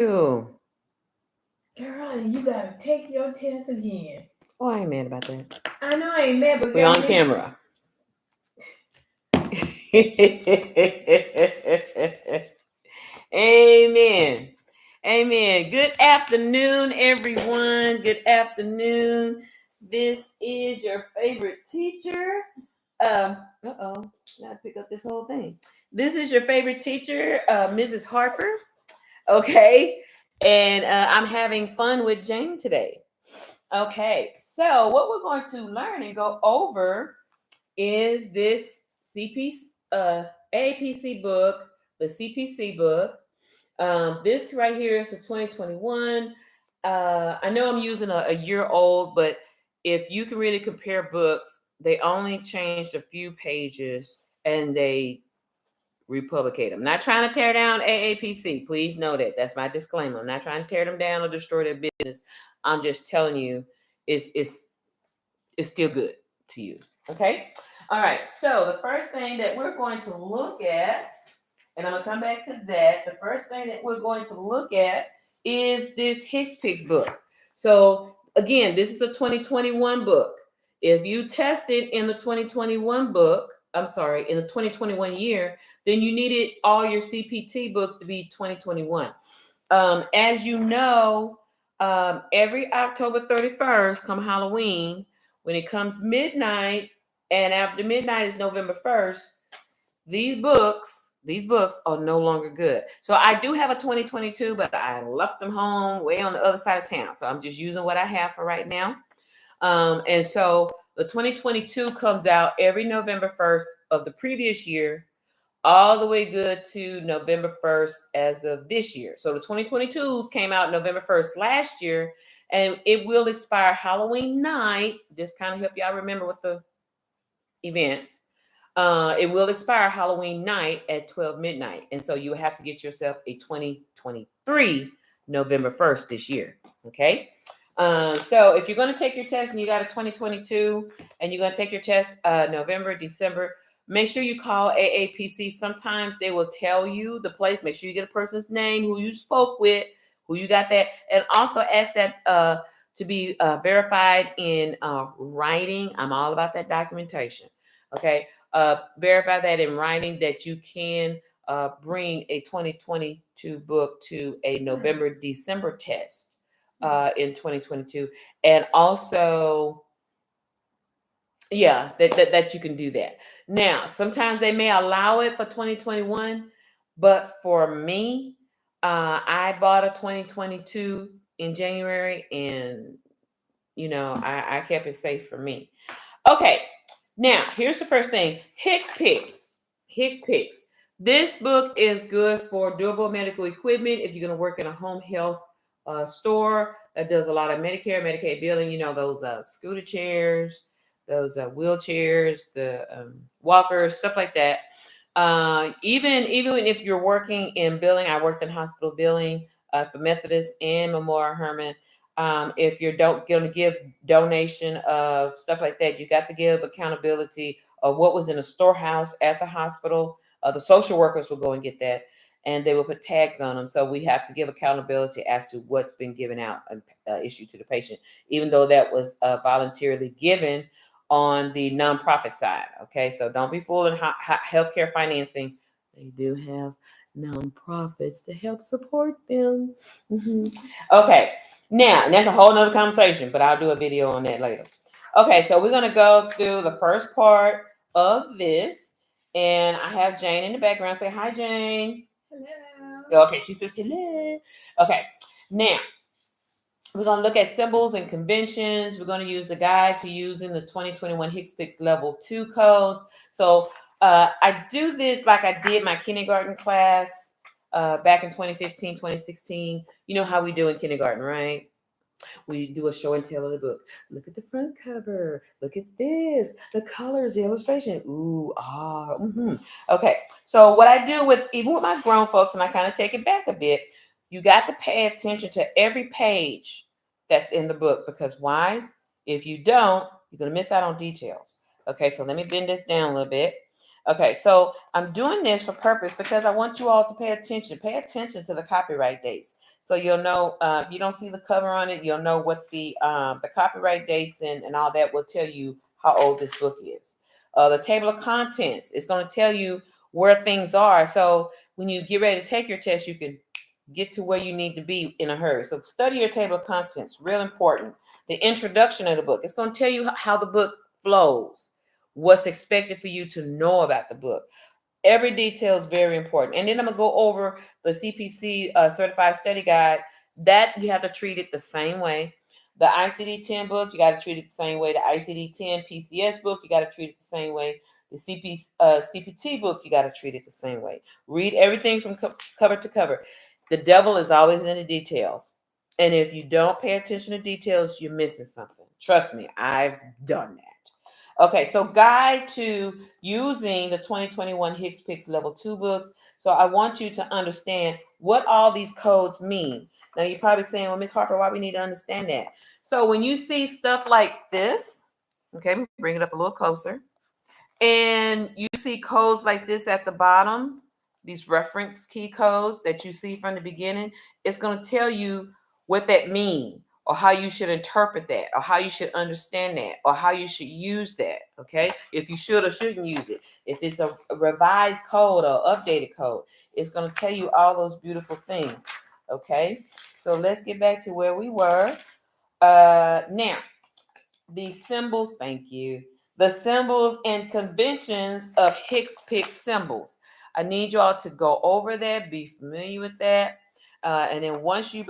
You. Girl, you gotta take your test again. Oh, I ain't mad about that. I know I ain't mad, but We on camera. Amen. Amen. Good afternoon, everyone. Good afternoon. This is your favorite teacher. Uh-oh. Gotta pick up this whole thing. This is your favorite teacher, Mrs. Harper. Okay. And I'm having fun with Jane today. Okay. So what we're going to learn and go over is this AAPC book, the CPC book. This right here is a 2021. I know I'm using a year old, but if you can really compare books, they only changed a few pages and they republicate them. Not trying to tear down AAPC. Please know that. That's my disclaimer. I'm not trying to tear them down or destroy their business. I'm just telling you, it's still good to use. Okay. All right. So the first thing that we're going to look at, and I'm gonna come back to that. The first thing that we're going to look at is this HCPCS book. So again, this is a 2021 book. If you tested in the 2021 book, I'm sorry, in the 2021 year, then you needed all your CPT books to be 2021. As you know, every October 31st, come Halloween, when it comes midnight, and after midnight is November 1st, these books are no longer good. So I do have a 2022, but I left them home way on the other side of town. So I'm just using what I have for right now. And so the 2022 comes out every November 1st of the previous year, all the way good to November 1st as of this year. So the 2022s came out November 1st last year, and it will expire Halloween night. Just kind of help y'all remember what the events. It will expire Halloween night at 12 midnight. And so you have to get yourself a 2023 November 1st this year. Okay. So if you're going to take your test and you got a 2022 and you're going to take your test November, December, make sure you call AAPC. Sometimes they will tell you the place. Make sure you get a person's name, who you spoke with, who you got that. And also ask that to be verified in writing. I'm all about that documentation. Okay. Verify that in writing that you can bring a 2022 book to a November, December test in 2022. And also, yeah, that you can do that. Now, sometimes they may allow it for 2021, but for me, I bought a 2022 in January, and I kept it safe for me. Okay, now here's the first thing: HCPCS. HCPCS. This book is good for durable medical equipment. If you're going to work in a home health store that does a lot of Medicare, Medicaid billing, those scooter chairs, those wheelchairs, the walkers, stuff like that. Even if you're working in billing, I worked in hospital billing for Methodist and Memorial Hermann. If you're going to give donation of stuff like that, you got to give accountability of what was in a storehouse at the hospital. The social workers will go and get that, and they will put tags on them. So we have to give accountability as to what's been given out and issued to the patient, even though that was voluntarily given on the nonprofit side. Okay, so don't be fooled in healthcare financing. They do have nonprofits to help support them. Mm-hmm. Okay. Now, and that's a whole nother conversation, but I'll do a video on that later. Okay, so we're going to go through the first part of this. And I have Jane in the background. Say hi, Jane. Hello. Okay, she says hello. Okay, now we're going to look at symbols and conventions. We're going to use a guide to using the 2021 HCPCS Level 2 codes. So I do this like I did my kindergarten class back in 2015, 2016. You know how we do in kindergarten, right? We do a show and tell of the book. Look at the front cover. Look at this. The colors, the illustration. Ooh, ah. Mm-hmm. Okay. So what I do even with my grown folks, and I kind of take it back a bit, you got to pay attention to every page that's in the book, because why? If you don't, you're going to miss out on details. Okay. So let me bend this down a little bit. Okay. So I'm doing this for purpose because I want you all to pay attention. Pay attention to the copyright dates. So you'll know, if you don't see the cover on it, you'll know what the copyright dates and all that will tell you how old this book is. The table of contents is going to tell you where things are. So when you get ready to take your test, you can get to where you need to be in a hurry. So study your table of contents, real important. The introduction of the book, it's going to tell you how the book flows, what's expected for you to know about the book. Every detail is very important. And then I'm going to go over the CPC Certified Study Guide. That you have to treat it the same way. The ICD-10 book, you got to treat it the same way. The ICD-10 PCS book, you got to treat it the same way. The CPT book, you got to treat it the same way. Read everything from cover to cover. The devil is always in the details. And if you don't pay attention to details, you're missing something. Trust me, I've done that. Okay, so guide to using the 2021 HCPCS Level 2 books. So I want you to understand what all these codes mean. Now you're probably saying, well, Ms. Harper, why we need to understand that? So when you see stuff like this, okay, bring it up a little closer, and you see codes like this at the bottom, these reference key codes that you see from the beginning, it's going to tell you what that means, or how you should interpret that, or how you should understand that, or how you should use that. Okay, if you should or shouldn't use it, if it's a revised code or updated code, it's going to tell you all those beautiful things. Okay, so let's get back to where we were. Now, the symbols, thank you. The symbols and conventions of HCPCS symbols. I need y'all to go over that, be familiar with that. And then once you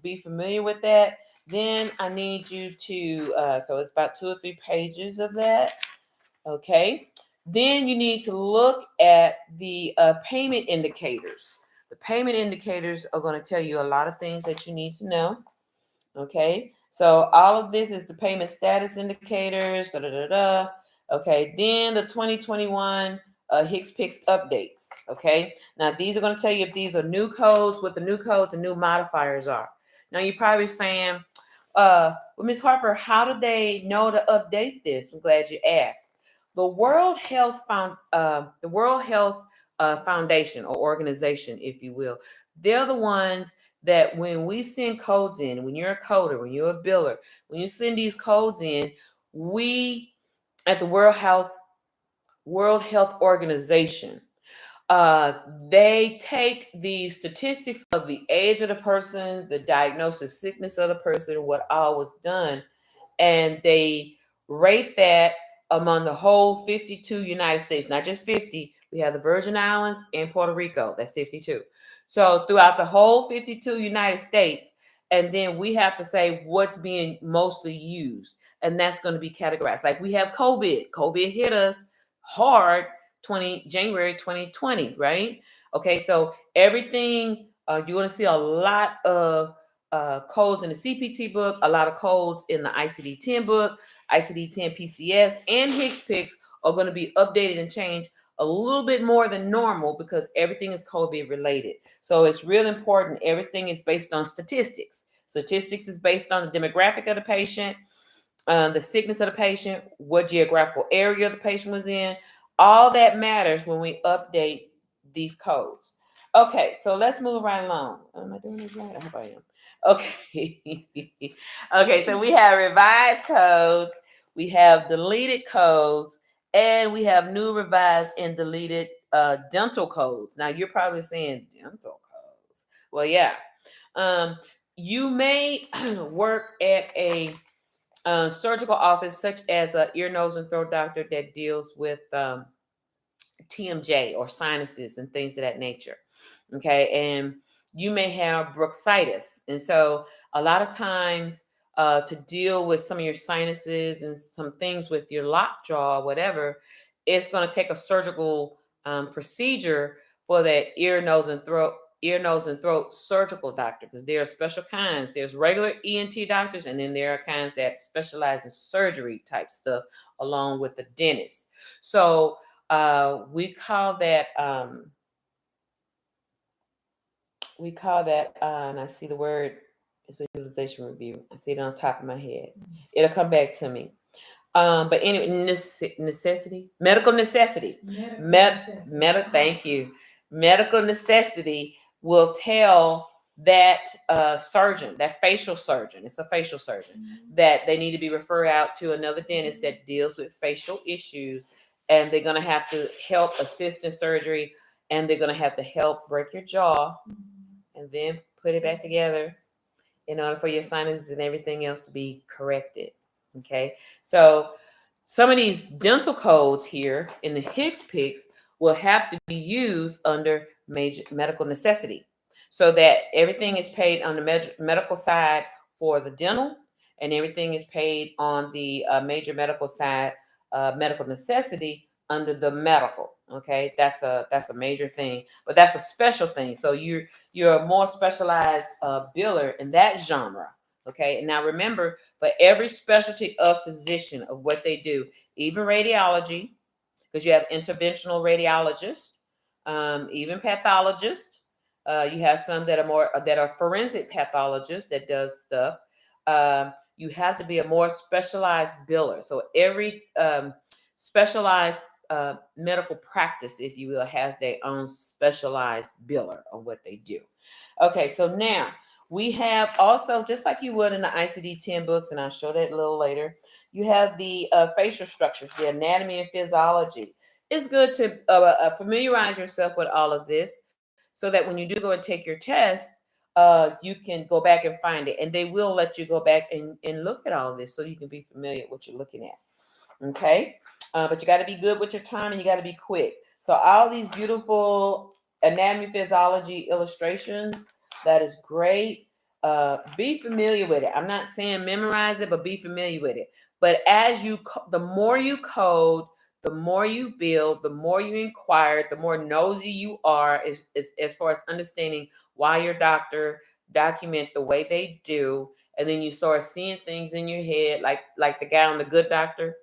be familiar with that, then I need you to, so it's about 2 or 3 pages of that. Okay. Then you need to look at the payment indicators. The payment indicators are going to tell you a lot of things that you need to know. Okay, so all of this is the payment status indicators. Da, da, da, da. Okay, then the 2021 HCPCS updates. Okay, now these are going to tell you if these are new codes, what the new codes and new modifiers are. Now you're probably saying, well, Ms. Harper, how do they know to update this? I'm glad you asked. The World Health Foundation or organization, if you will, they're the ones that when we send codes in, when you're a coder, when you're a biller, when you send these codes in, we at the World Health Organization, they take the statistics of the age of the person, the diagnosis, sickness of the person, what all was done, and they rate that among the whole 52 United States, not just 50. We have the Virgin Islands and Puerto Rico. That's 52. So throughout the whole 52 United States, and then we have to say what's being mostly used, and that's going to be categorized. Like we have COVID. COVID hit us hard January 2020, right? Okay, so everything you're going to see a lot of codes in the CPT book, a lot of codes in the ICD-10 book, ICD-10 PCS, and HCPCS are going to be updated and changed a little bit more than normal because everything is COVID related. So it's real important. Everything is based on statistics. Statistics is based on the demographic of the patient, the sickness of the patient, what geographical area the patient was in. All that matters when we update these codes. Okay, so let's move right along. Am I doing this right? I hope I am. Okay. Okay, so we have revised codes, we have deleted codes, and we have new revised and deleted dental codes. Now you're probably saying dental codes. Well, yeah. You may work at a surgical office such as an ear, nose, and throat doctor that deals with TMJ or sinuses and things of that nature. Okay, and you may have bursitis, and so a lot of times to deal with some of your sinuses and some things with your lockjaw or whatever, it's going to take a surgical procedure for that ear, nose, and throat surgical doctor, because there are special kinds. There's regular ENT doctors, and then there are kinds that specialize in surgery type stuff, along with the dentist. So we call that and I see the word, it's a utilization review. I see it on top of my head. It'll come back to me. But anyway, necessity, medical necessity, thank you. Medical necessity will tell that surgeon, that facial surgeon, it's a facial surgeon, that they need to be referred out to another dentist that deals with facial issues, and they're going to have to help assist in surgery, and they're going to have to help break your jaw and then put it back together in order for your sinuses and everything else to be corrected. Okay, so some of these dental codes here in the HCPCS will have to be used under major medical necessity, so that everything is paid on the medical side for the dental, and everything is paid on the major medical side, medical necessity under the medical. Okay, that's a major thing, but that's a special thing. So you're a more specialized biller in that genre. Okay, and now remember, for every specialty of physician of what they do, even radiology, because you have interventional radiologists, even pathologists. You have some that are forensic pathologists that does stuff. You have to be a more specialized biller. So every specialized medical practice, if you will, has their own specialized biller on what they do. Okay, so now we have also, just like you would in the ICD-10 books, and I'll show that a little later, you have the facial structures, the anatomy and physiology. It's good to familiarize yourself with all of this, so that when you do go and take your test, you can go back and find it. And they will let you go back and look at all this so you can be familiar with what you're looking at. Okay? But you got to be good with your time, and you got to be quick. So all these beautiful anatomy physiology illustrations, that is great. Be familiar with it. I'm not saying memorize it, but be familiar with it. But the more you code, the more you build, the more you inquire, the more nosy you are as far as understanding why your doctor document the way they do, and then you start seeing things in your head, like the guy on The Good Doctor.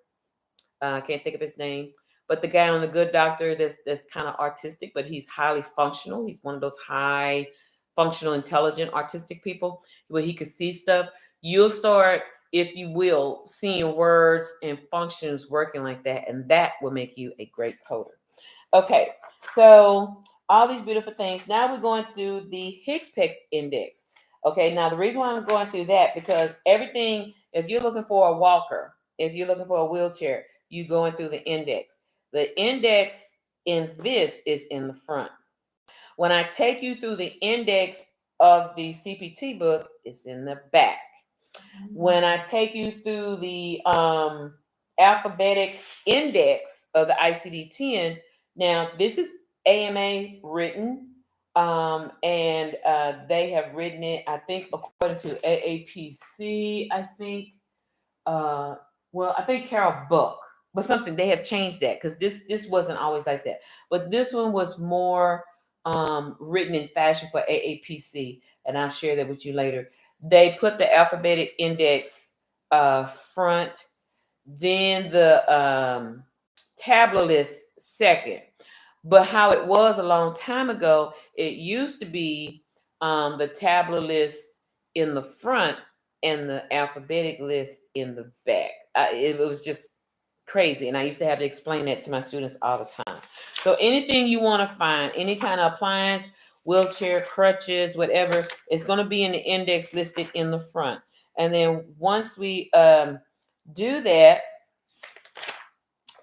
I can't think of his name, but the guy on The Good Doctor that's kind of artistic, but he's highly functional. He's one of those high functional, intelligent, artistic people where he could see stuff. You'll start, if you will, seeing words and functions working like that, and that will make you a great coder. Okay, so all these beautiful things. Now we're going through the HCPCS index. Okay, now the reason why I'm going through that, because everything, if you're looking for a walker, if you're looking for a wheelchair, you're going through the index. The index in this is in the front. When I take you through the index of the CPT book, it's in the back. When I take you through the alphabetic index of the ICD-10, now this is AMA written, and they have written it, I think, according to AAPC, I think. I think Carol Buck, but something they have changed that, because this wasn't always like that. But this one was more written in fashion for AAPC, and I'll share that with you later. They put the alphabetic index front, then the tableau list second. But how it was a long time ago, it used to be the tableau list in the front and the alphabetic list in the back. It was just crazy, and I used to have to explain that to my students all the time. So anything you want to find, any kind of appliance, wheelchair, crutches, whatever, it's going to be in the index listed in the front. And then once we do that,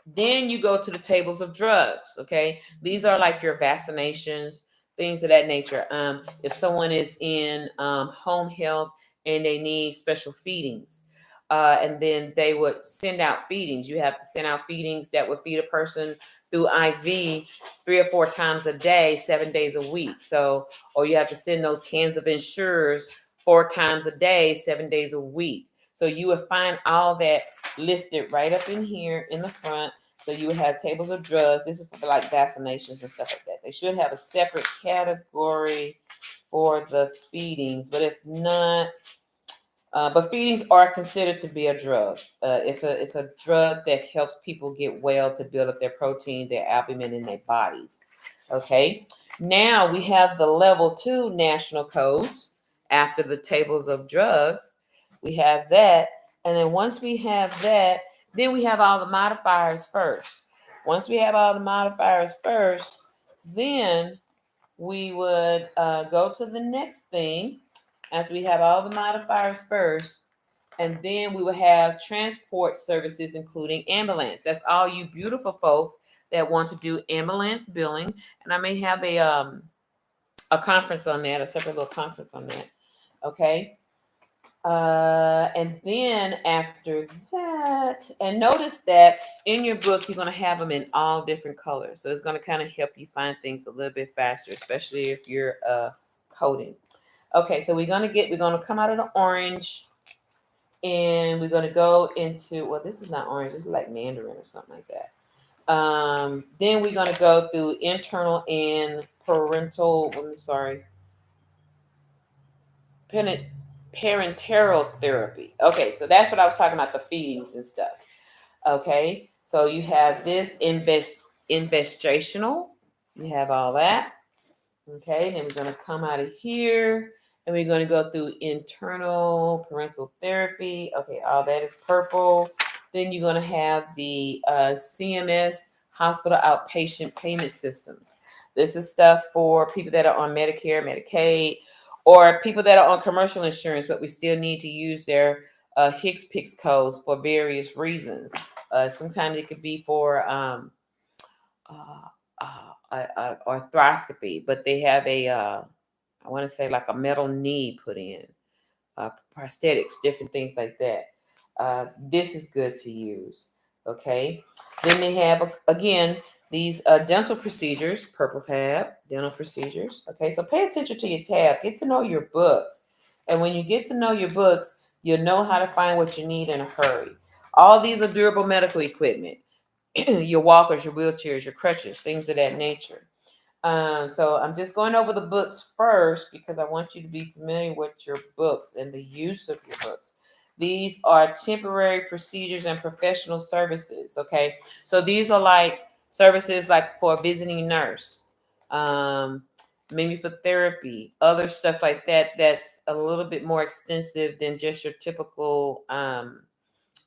then you go to the tables of drugs. Okay, these are like your vaccinations, things of that nature. If someone is in home health and they need special feedings, and then they would send out feedings. You have to send out feedings that would feed a person through IV 3 or 4 times a day, 7 days a week. So, or you have to send those cans of Ensures 4 times a day, 7 days a week. So you would find all that listed right up in here in the front. So you would have tables of drugs. This is for like vaccinations and stuff like that. They should have a separate category for the feedings, but if not, but feedings are considered to be a drug. It's a drug that helps people get well to build up their protein, their albumin in their bodies. Okay. Now we have the level 2 national codes after the tables of drugs. We have that. And then once we have that, then we have all the modifiers first. Once we have all the modifiers first, then we would go to the next thing after we have all the modifiers first. And then we will have transport services, including ambulance. That's all you beautiful folks that want to do ambulance billing. And I may have a conference on that, a separate little conference on that. Okay. And then after that, and notice that in your book, you're going to have them in all different colors. So it's going to kind of help you find things a little bit faster, especially if you're coding. Okay, so we're going to come out of the orange and we're going to go into, well, this is not orange, this is like Mandarin or something like that. Then we're going to go through internal and parental, I'm sorry, parenteral therapy. Okay, so that's what I was talking about, the feedings and stuff. Okay, so you have this investigational, you have all that. Okay, then we're going to come out of here and we're going to go through internal parental therapy. Okay, all that is purple. Then you're going to have the CMS hospital outpatient payment systems. This is stuff for people that are on Medicare, Medicaid, or people that are on commercial insurance, but we still need to use their HCPCS codes for various reasons. Sometimes it could be for arthroscopy, but they have I want to say like a metal knee put in, prosthetics, different things like that. This is good to use. Okay. Then they have, again, these dental procedures, purple tab, dental procedures. Okay. So pay attention to your tab. Get to know your books. And when you get to know your books, you'll know how to find what you need in a hurry. All these are durable medical equipment. Your walkers, your wheelchairs, your crutches, things of that nature. So I'm just going over the books first because I want you to be familiar with your books and the use of your books. These are temporary procedures and professional services. Okay, so these are like services like for a visiting nurse, um, maybe for therapy, other stuff like that. That's a little bit more extensive than just your typical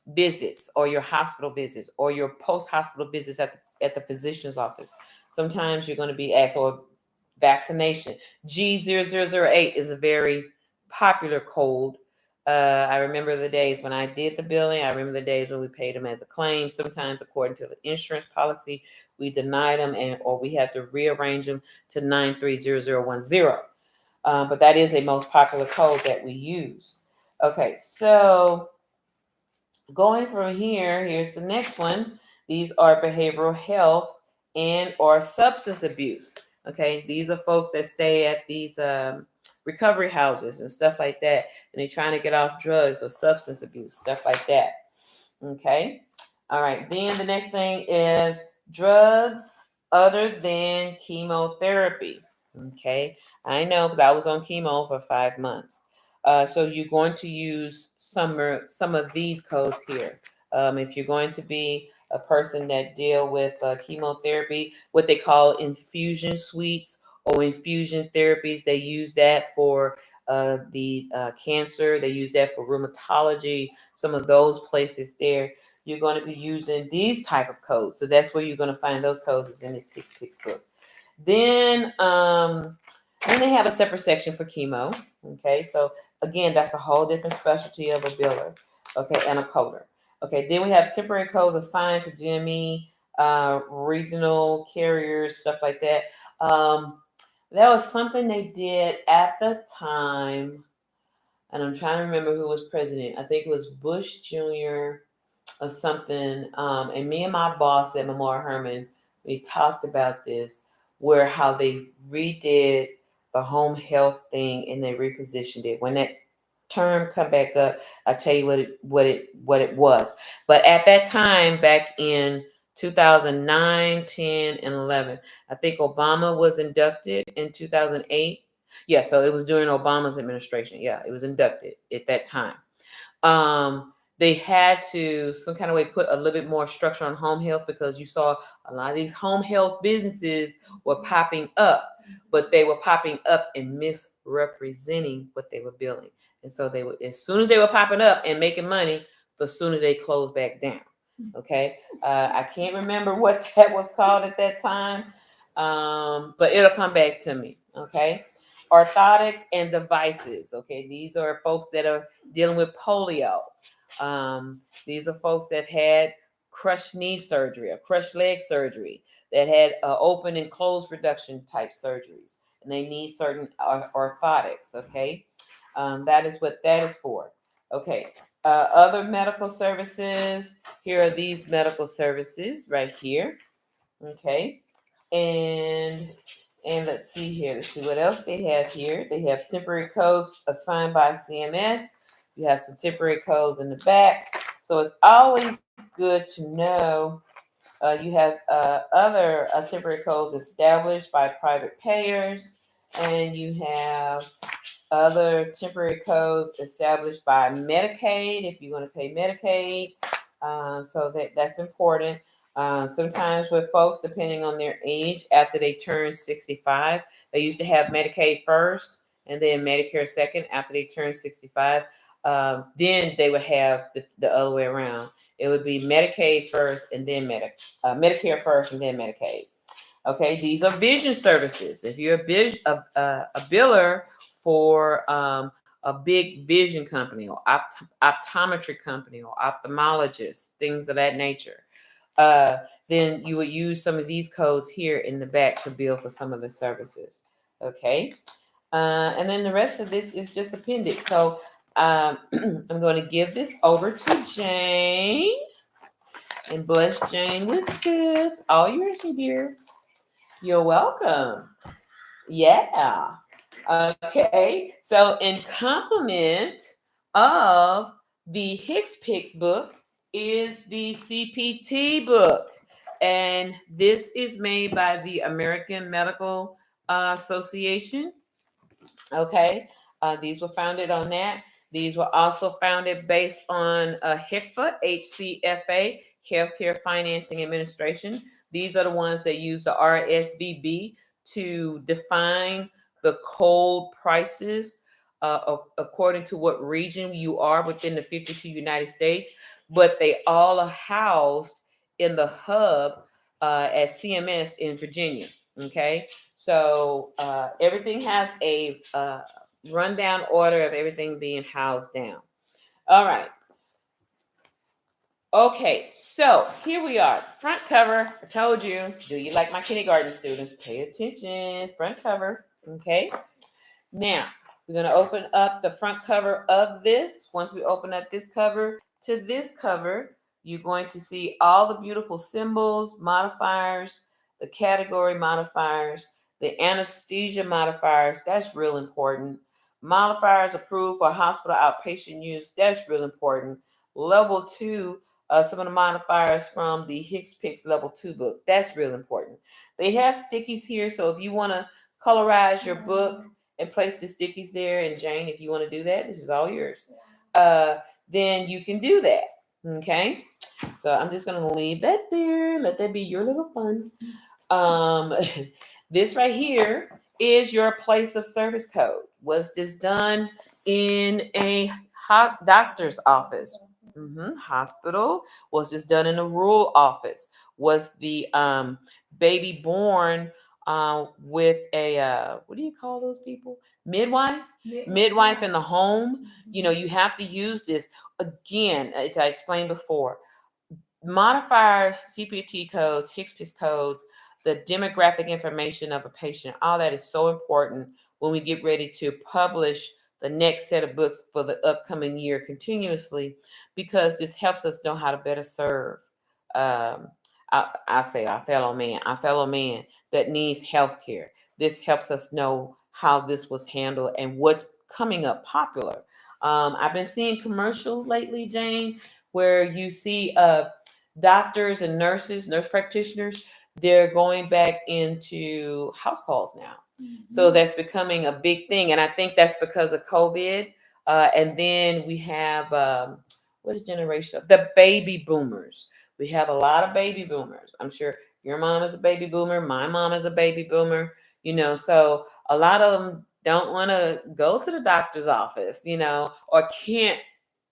visits or your hospital visits or your post-hospital visits at the physician's office. Sometimes you're going to be asked, or vaccination. G0008 is a very popular code. I remember the days when I did the billing. I remember the days when we paid them as a claim. Sometimes, according to the insurance policy, we denied them or we had to rearrange them to 930010. But that is a most popular code that we use. Okay, so going from here, here's the next one. These are behavioral health and or substance abuse. Okay, these are folks that stay at these recovery houses and stuff like that, and they're trying to get off drugs or substance abuse, stuff like that. Okay, all right. Then the next thing is drugs other than chemotherapy. Okay, I know because I was on chemo for 5 months. So you're going to use some of these codes here. If you're going to be a person that deal with chemotherapy, what they call infusion suites or infusion therapies, they use that for the cancer. They use that for rheumatology. Some of those places there, you're going to be using these type of codes. So that's where you're going to find those codes in this HCPCS book. Then they have a separate section for chemo. Okay, so again, that's a whole different specialty of a biller. Okay, and a coder. Okay, then we have temporary codes assigned to GME, regional carriers, stuff like that. That was something they did at the time, and I'm trying to remember who was president. I think it was Bush Jr. or something. And me and my boss at Memorial Hermann, we talked about this, where how they redid the home health thing and they repositioned it. When that term come back up, I'll tell you what it was. But at that time, back in 2009, 10, and 11, I think Obama was inducted in 2008. Yeah, so it was during Obama's administration. Yeah, it was inducted at that time. They had to some kind of way put a little bit more structure on home health because you saw a lot of these home health businesses were popping up, but they were popping up and misrepresenting what they were billing. And so they were, as soon as they were popping up and making money, the sooner they closed back down. Okay. I can't remember what that was called at that time. But it'll come back to me. Okay. Orthotics and devices. Okay. These are folks that are dealing with polio. These are folks that had crushed knee surgery or crushed leg surgery, that had open and closed reduction type surgeries, and they need certain orthotics. Okay. That is what that is for. Okay. Other medical services. Here are these medical services right here. Okay. And let's see here. Let's see what else they have here. They have temporary codes assigned by CMS. You have some temporary codes in the back. So it's always good to know. You have other temporary codes established by private payers, and you have other temporary codes established by Medicaid if you're going to pay Medicaid. So that's important. Sometimes with folks, depending on their age, after they turn 65, they used to have Medicaid first and then Medicare second after they turn 65. Then they would have the other way around. It would be Medicaid first and then Medicare first and then Medicaid. Okay, these are vision services. If you're a biller for a big vision company or optometry company or ophthalmologist, things of that nature, uh, then you would use some of these codes here in the back to bill for some of the services. Okay, and then the rest of this is just appendix. So I'm going to give this over to Jane and bless Jane with this. All yours, dear. You're welcome. Yeah. Okay. So, in complement of the HCPCS book is the CPT book. And this is made by the American Medical Association. Okay. These were founded on that. These were also founded based on HICFA, HCFA, Healthcare Financing Administration. These are the ones that use the RSVB to define the code prices according to what region you are within the 52 United States. But they all are housed in the hub at CMS in Virginia. Okay. So everything has a rundown order of everything being housed down. All right. Okay, so here we are. Front cover. I told you. Do you like my kindergarten students? Pay attention. Front cover. Okay. Now, we're going to open up the front cover of this. Once we open up this cover to this cover, you're going to see all the beautiful symbols, modifiers, the category modifiers, the anesthesia modifiers. That's real important. Modifiers approved for hospital outpatient use. That's real important. Level 2, some of the modifiers from the HCPCS Level 2 book. That's real important. They have stickies here, so if you want to colorize your book and place the stickies there, and Jane, if you want to do that, this is all yours. Then you can do that. Okay. So I'm just gonna leave that there. Let that be your little fun. Um, this right here is your place of service code. Was this done in a doctor's office? Hospital. Was this done in a rural office? Was the baby born with a what do you call those people? Midwife. Midwife in the home. You know, you have to use this again, as I explained before. Modifiers, CPT codes, HCPCS codes, the demographic information of a patient, all that is so important when we get ready to publish the next set of books for the upcoming year continuously, because this helps us know how to better serve. Um, I say our fellow man that needs health care. This helps us know how this was handled and what's coming up popular. I've been seeing commercials lately, Jane, where you see doctors and nurses, nurse practitioners, they're going back into house calls now. So that's becoming a big thing. And I think that's because of COVID. And then we have, what is generation? The baby boomers. We have a lot of baby boomers. I'm sure your mom is a baby boomer. My mom is a baby boomer. You know, so a lot of them don't want to go to the doctor's office, you know, or can't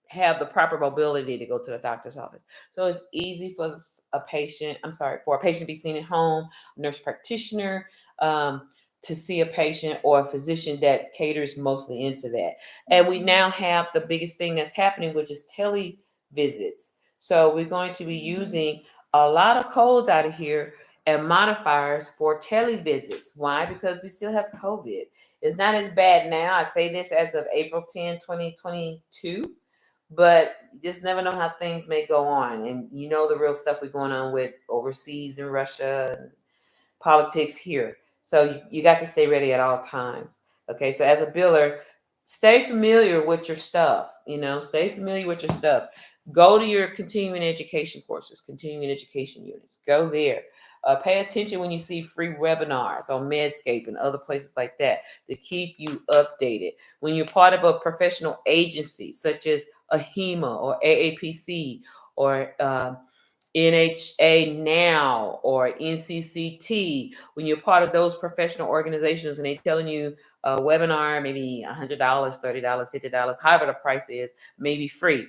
have the proper mobility to go to the doctor's office. So it's easy for for a patient to be seen at home, nurse practitioner, um, to see a patient or a physician that caters mostly into that. And we now have the biggest thing that's happening, which is tele visits. So we're going to be using a lot of codes out of here and modifiers for tele visits. Why? Because we still have COVID. It's not as bad now. I say this as of April 10, 2022, but you just never know how things may go on. And you know the real stuff we're going on with overseas in Russia and politics here. So you got to stay ready at all times. Okay, so as a biller, stay familiar with your stuff. Stay familiar with your stuff. Go to your continuing education courses, continuing education units. Go there. Pay attention when you see free webinars on Medscape and other places like that to keep you updated. When you're part of a professional agency such as AHEMA or AAPC or NHA Now or NCCT, when you're part of those professional organizations and they're telling you a webinar, maybe $100, $30, $50, however the price is, maybe free.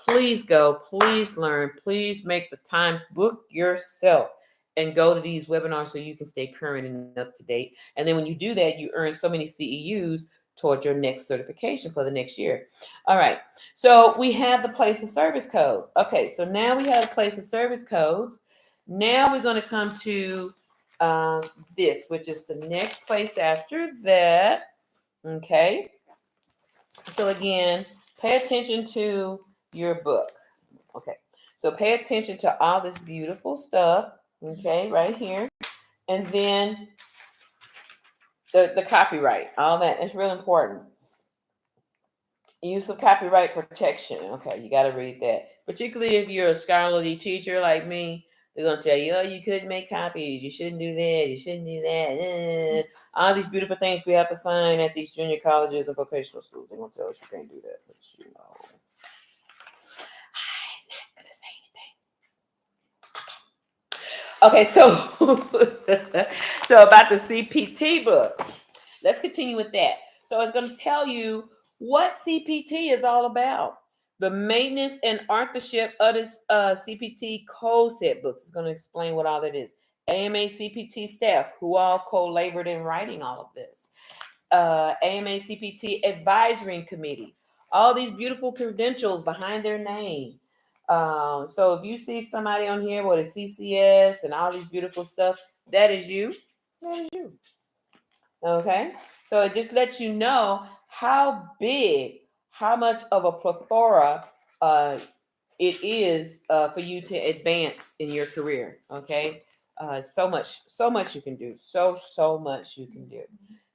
Please go, please learn, please make the time, book yourself and go to these webinars so you can stay current and up to date. And then when you do that, you earn so many CEUs towards your next certification for the next year. All right. So we have the place of service codes. Okay, so now we have the place of service codes. Now we're going to come to this, which is the next place after that. Okay. So again, pay attention to your book. Okay. So pay attention to all this beautiful stuff. Okay, right here. And then the copyright, all that is real important. Use of copyright protection. Okay, you got to read that. Particularly if you're a scholarly teacher like me, they're going to tell you, oh, you couldn't make copies. You shouldn't do that. You shouldn't do that. All these beautiful things we have to sign at these junior colleges and vocational schools. They're going to tell us you can't do that. But, I'm not going to say anything. Okay, so about the CPT book. Let's continue with that. So it's going to tell you what CPT is all about. The maintenance and authorship of this CPT code set books is going to explain what all that is. AMA CPT staff, who all co-labored in writing all of this. AMA CPT advisory committee. All these beautiful credentials behind their name. So if you see somebody on here with a CCS and all these beautiful stuff, that is you. That is you. Okay, so it just lets you know how big, how much of a plethora it is for you to advance in your career. Okay, so much you can do. So much you can do.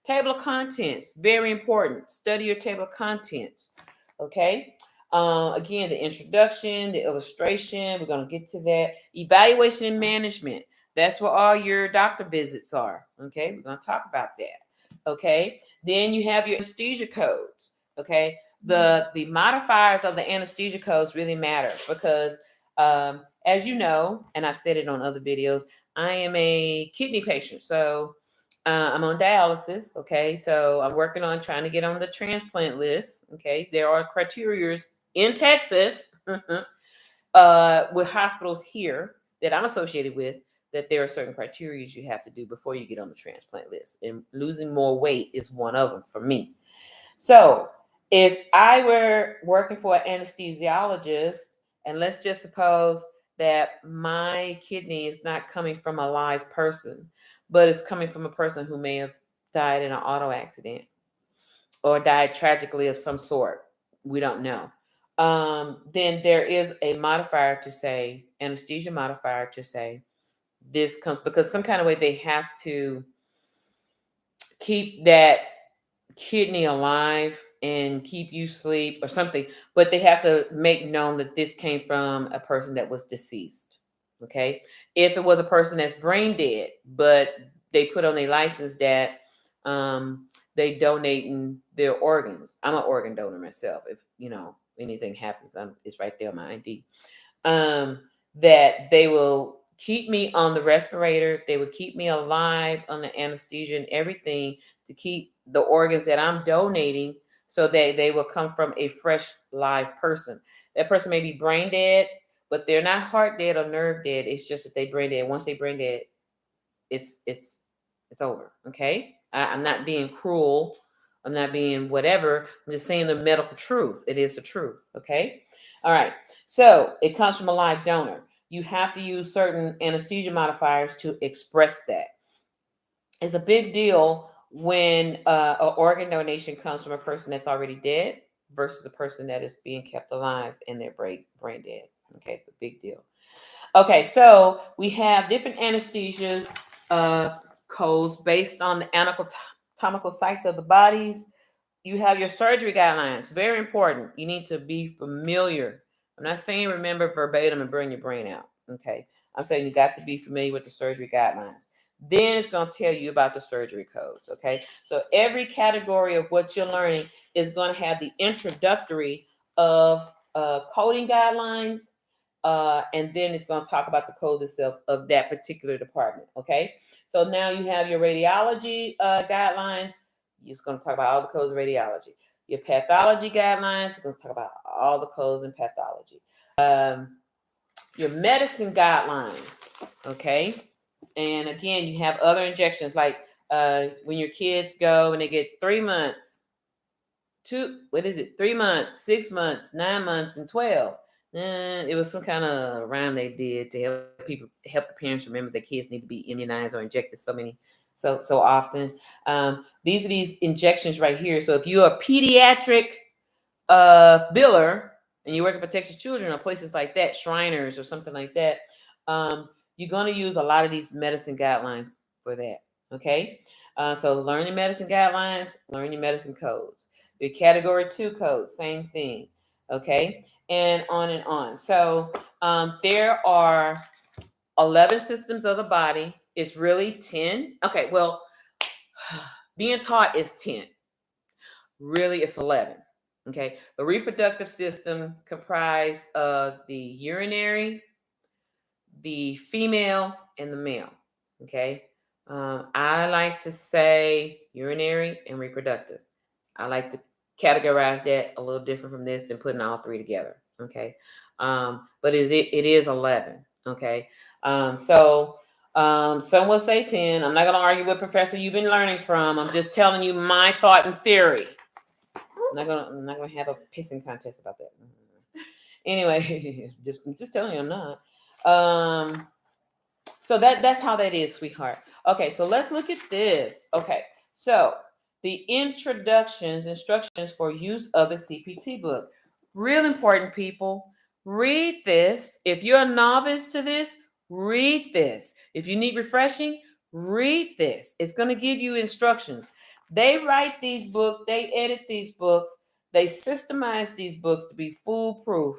Table of contents, very important. Study your table of contents. Okay. Again, the introduction, the illustration, we're going to get to that. Evaluation and management. That's where all your doctor visits are. Okay. We're going to talk about that. Okay. Then you have your anesthesia codes. Okay. The modifiers of the anesthesia codes really matter because, as you know, and I've said it on other videos, I am a kidney patient. So I'm on dialysis. Okay. So I'm working on trying to get on the transplant list. Okay. There are criteria in Texas with hospitals here that I'm associated with that there are certain criteria you have to do before you get on the transplant list. And losing more weight is one of them for me. So if I were working for an anesthesiologist, and let's just suppose that my kidney is not coming from a live person, but it's coming from a person who may have died in an auto accident or died tragically of some sort. We don't know. Then there is a modifier to say, anesthesia modifier to say, this comes because some kind of way they have to keep that kidney alive and keep you sleep or something, but they have to make known that this came from a person that was deceased. Okay. If it was a person that's brain dead, but they put on a license that they donating their organs. I'm an organ donor myself. If anything happens, it's right there on my ID. That they will keep me on the respirator. They will keep me alive on the anesthesia and everything to keep the organs that I'm donating so that they will come from a fresh live person. That person may be brain dead, but they're not heart dead or nerve dead. It's just that they brain dead. Once they brain dead, it's over. Okay. I'm not being cruel. I'm not being whatever. I'm just saying the medical truth. It is the truth. Okay. All right. So it comes from a live donor. You have to use certain anesthesia modifiers to express that. It's a big deal when an organ donation comes from a person that's already dead versus a person that is being kept alive and they're brain dead. Okay, it's a big deal. Okay, so we have different anesthesias codes based on the anatomical sites of the bodies. You have your surgery guidelines. Very important. You need to be familiar. I'm not saying remember verbatim and burn your brain out. Okay. I'm saying you got to be familiar with the surgery guidelines. Then it's going to tell you about the surgery codes. Okay. So every category of what you're learning is going to have the introductory of coding guidelines. And then it's going to talk about the codes itself of that particular department. Okay. So now you have your radiology guidelines. It's going to talk about all the codes of radiology. Your pathology guidelines, it's going to talk about all the codes in pathology. Your medicine guidelines, okay? And again, you have other injections like when your kids go and they get 3 months, 3 months, 6 months, 9 months, and 12. It was some kind of rhyme they did to help the parents remember that kids need to be immunized or injected so often. These are these injections right here. So if you're a pediatric biller and you're working for Texas Children or places like that, Shriners or something like that, you're going to use a lot of these medicine guidelines for that. Okay, so learn your medicine guidelines, learn your medicine codes. Your category 2 codes, same thing. Okay, and on and on. So there are 11 systems of the body. It's really 10. Okay, well, being taught is 10. Really, it's 11. Okay, the reproductive system comprised of the urinary, the female, and the male. Okay, I like to say urinary and reproductive. I like to categorize that a little different from this than putting all three together. Okay, but it is 11. Okay, some will say 10. I'm not going to argue with professor you've been learning from. I'm just telling you my thought and theory. I'm not gonna have a pissing contest about that. Anyway, just telling you I'm not. So that's how that is, sweetheart. Okay, so let's look at this. Okay, so the instructions for use of the CPT book. Real important, people. Read this. If you're a novice to this, read this. If you need refreshing, read this. It's going to give you instructions. They write these books, they edit these books, they systemize these books to be foolproof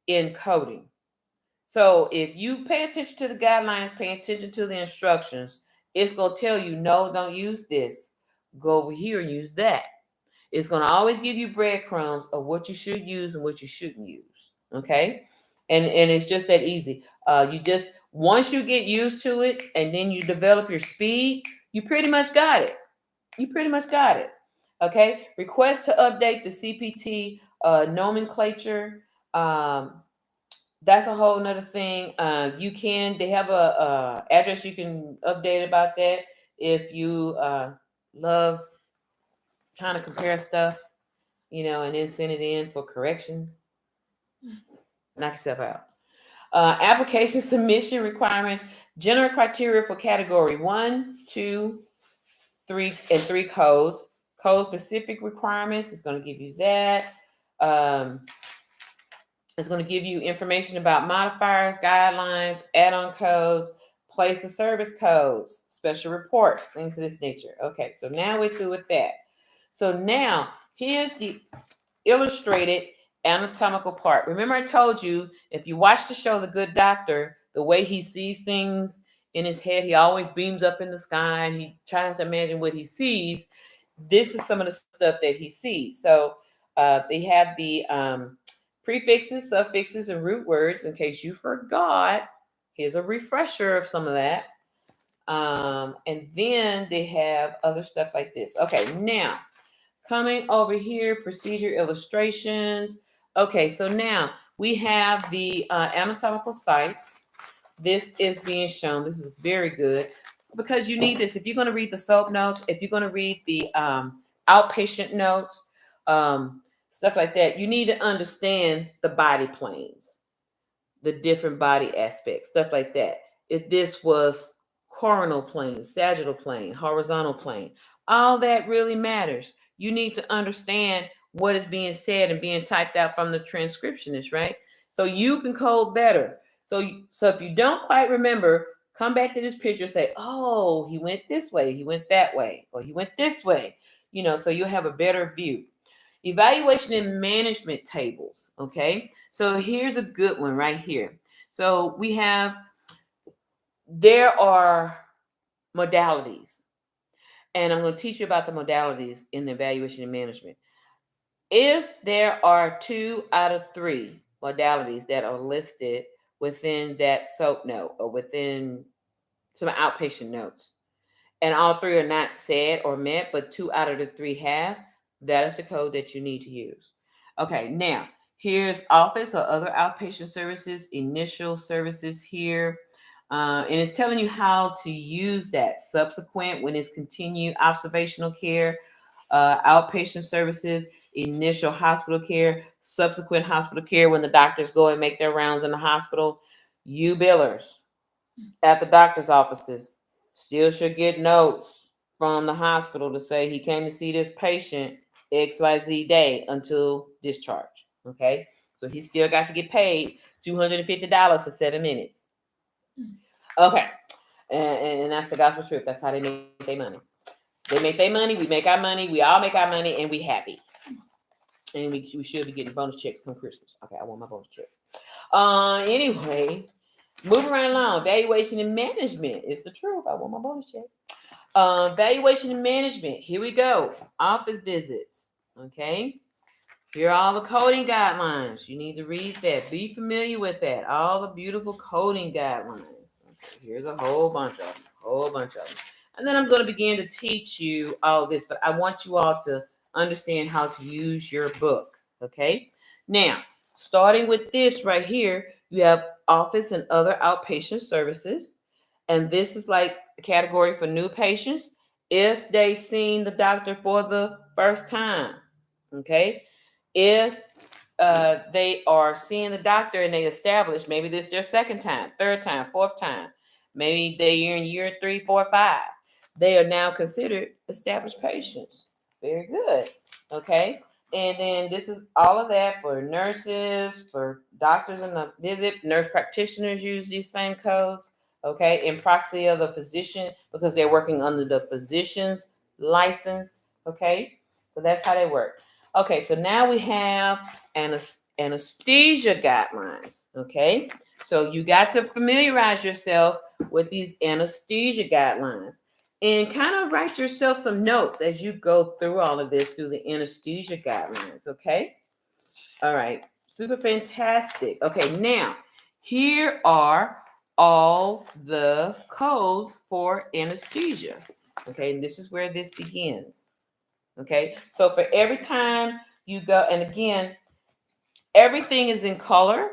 in coding. So if you pay attention to the guidelines, pay attention to the instructions, it's going to tell you, no, don't use this. Go over here and use that. It's going to always give you breadcrumbs of what you should use and what you shouldn't use. Okay? And it's just that easy. Once you get used to it and then you develop your speed, you pretty much got it. Okay? Request to update the CPT nomenclature. That's a whole nother thing. They have a address you can update about that if you love trying to compare stuff, and then send it in for corrections. Knock yourself out. Application submission requirements, general criteria for category 1, 2, 3, and 3 codes. Code specific requirements is going to give you that. It's going to give you information about modifiers, guidelines, add-on codes, place of service codes, special reports, things of this nature. Okay, so now we're through with that. So now here's the illustrated anatomical part. Remember I told you, if you watch the show The Good Doctor, the way he sees things in his head, he always beams up in the sky and he tries to imagine what he sees. This is some of the stuff that he sees. So they have the prefixes, suffixes, and root words. In case you forgot, here's a refresher of some of that. And then they have other stuff like this. Okay, now coming over here, procedure illustrations. Okay, so now we have the anatomical sites. This is being shown. This is very good. because you need this. If you're going to read the soap notes, if you're going to read the outpatient notes, stuff like that, you need to understand the body planes, the different body aspects, stuff like that. If this was coronal plane, sagittal plane, horizontal plane, all that really matters. You need to understand what is being said and being typed out from the transcriptionist, right? So you can code better. So if you don't quite remember, come back to this picture and say, oh, he went this way, he went that way, or he went this way. So you'll have a better view. Evaluation and management tables. Okay. So here's a good one right here. So there are modalities, and I'm going to teach you about the modalities in the evaluation and management. If there are 2 out of 3 modalities that are listed within that SOAP note or within some outpatient notes, and all 3 are not said or met, but 2 out of the 3 have, that is the code that you need to use. Okay, now here's office or other outpatient services, initial services here. And it's telling you how to use that. Subsequent, when it's continued observational care, outpatient services, initial hospital care, subsequent hospital care when the doctors go and make their rounds in the hospital. You billers at the doctor's offices still should get notes from the hospital to say he came to see this patient XYZ day until discharge. Okay, so he still got to get paid $250 for 7 minutes. Okay, and that's the gospel truth. That's how they make their money. They make their money, we make our money, we all make our money, and we happy. And we should be getting bonus checks from Christmas. Okay, I want my bonus check. Anyway, moving right along, evaluation and management is the truth. I want my bonus check. Evaluation and management. Here we go. Office visits. Okay. Here are all the coding guidelines. You need to read that. Be familiar with that. All the beautiful coding guidelines. Okay, here's a whole bunch of them. Whole bunch of them. And then I'm going to begin to teach you all this, but I want you all to understand how to use your book. Okay. Now, starting with this right here, you have office and other outpatient services. And this is like a category for new patients if they seen the doctor for the first time. Okay. If they are seeing the doctor and they establish maybe this is their second time, third time, fourth time, maybe they're in year 3, 4, 5, they are now considered established patients. Very good. Okay. And then this is all of that for nurses, for doctors in the visit. Nurse practitioners use these same codes. Okay. In proxy of the physician because they're working under the physician's license. Okay. So that's how they work. Okay. So now we have anesthesia guidelines. Okay. So you got to familiarize yourself with these anesthesia guidelines and kind of write yourself some notes as you go through all of this through the anesthesia guidelines. Okay. All right. Super fantastic. Okay. Now, here are all the codes for anesthesia. Okay. And this is where this begins. Okay. So for every time you go, and again, everything is in color,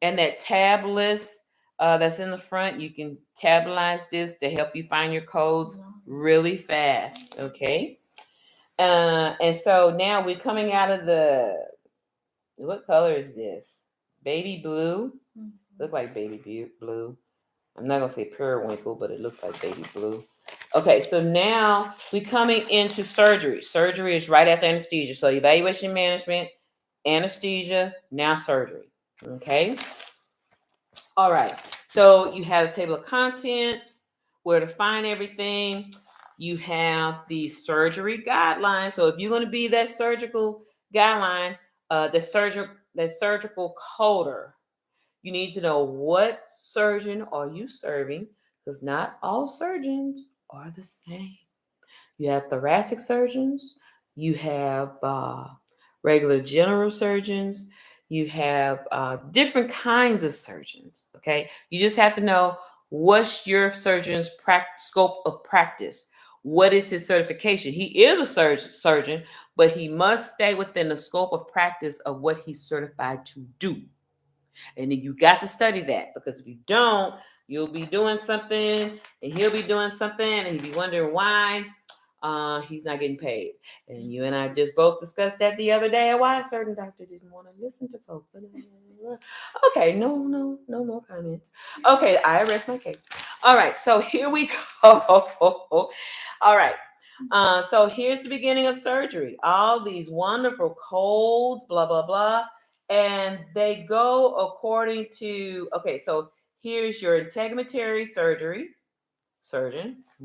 and that tab list that's in the front, you can tabulate this to help you find your codes really fast. Okay. And so now we're coming out of what color is this? Baby blue. Look like baby blue. I'm not gonna say periwinkle, but it looks like baby blue. Okay, so now we're coming into surgery. Surgery is right after anesthesia. So evaluation management, anesthesia, now surgery. Okay. All right. So you have a table of contents, where to find everything. You have the surgery guidelines. So if you're going to be that surgical guideline, that surgical coder, you need to know what surgeon are you serving, because not all surgeons are the same. You have thoracic surgeons, you have regular general surgeons, you have different kinds of surgeons. Okay, you just have to know what's your surgeon's scope of practice. What is his certification? He is a surgeon, but he must stay within the scope of practice of what he's certified to do. And then you got to study that, because if you don't, You'll be doing something, and he'll be doing something, and he'll be wondering why he's not getting paid. And you and I just both discussed that the other day, why a certain doctor didn't want to listen to folks. Okay, no more comments. Okay, I rest my case. All right, so here we go. All right. So here's the beginning of surgery. All these wonderful codes, blah, blah, blah. And they go according to, okay, so here's your integumentary surgeon.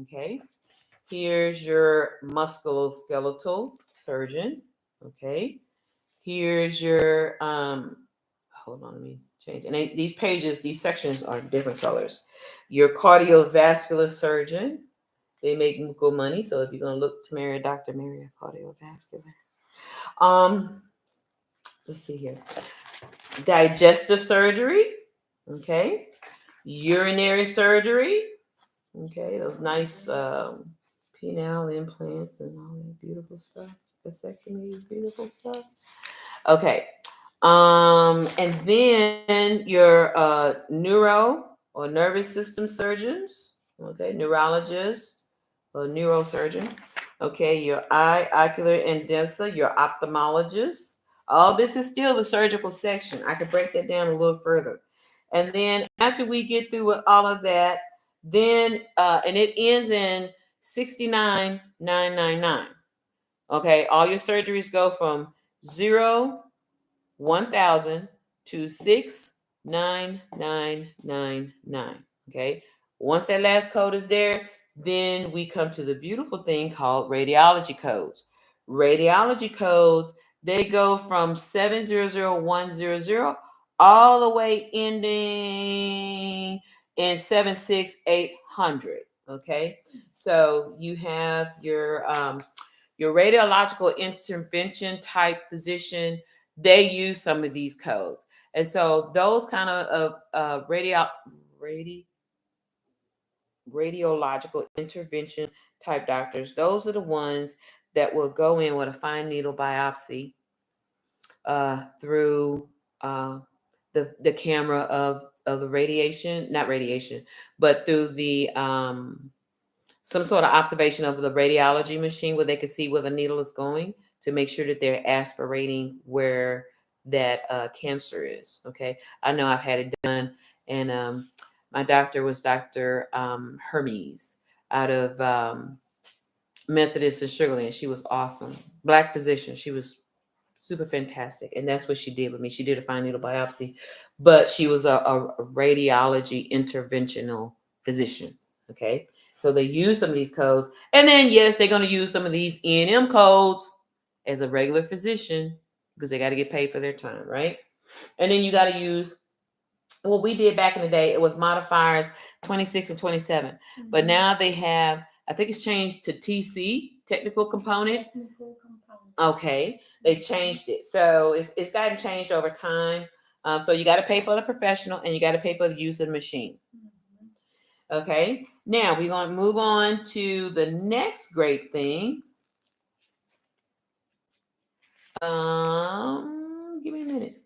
Okay. Here's your musculoskeletal surgeon. Okay. Here's your, hold on, let me change. And these pages, these sections are different colors. Your cardiovascular surgeon. They make good money. So if you're gonna look to marry a doctor, marry a cardiovascular. Let's see here. Digestive surgery. Okay. Urinary surgery. Okay, those nice penile implants and all that beautiful stuff. Vasectomy, beautiful stuff. Okay. And then your neuro or nervous system surgeons. Okay, neurologists or neurosurgeon. Okay, your eye, ocular, and DENSA, your ophthalmologist. All this is still the surgical section. I could break that down a little further. And then after we get through with all of that, then and it ends in 69,999. Okay, all your surgeries go from 1,000 to 69999. Okay. Once that last code is there, then we come to the beautiful thing called radiology codes. Radiology codes, they go from 700100 all the way ending in 76800. Okay. So you have your radiological intervention type physician, they use some of these codes. And so those kind of radiological intervention type doctors, those are the ones that will go in with a fine needle biopsy through the camera of the radiation, not radiation, but through the some sort of observation of the radiology machine where they can see where the needle is going to make sure that they're aspirating where that cancer is. Okay. I know I've had it done, and my doctor was Dr. Hermes out of Methodist in Sugarland. She was awesome. Black physician. She was super fantastic. And that's what she did with me. She did a fine needle biopsy, but she was a radiology interventional physician. Okay. So they use some of these codes. And then, yes, they're going to use some of these E&M codes as a regular physician because they got to get paid for their time, right? And then you got to use what we did back in the day. It was modifiers 26 and 27. Mm-hmm. But now they have, I think it's changed to TC, technical component. Okay. They changed it. So it's gotten changed over time. So you got to pay for the professional and you got to pay for the use of the machine. Okay. Now we're going to move on to the next great thing. Give me a minute.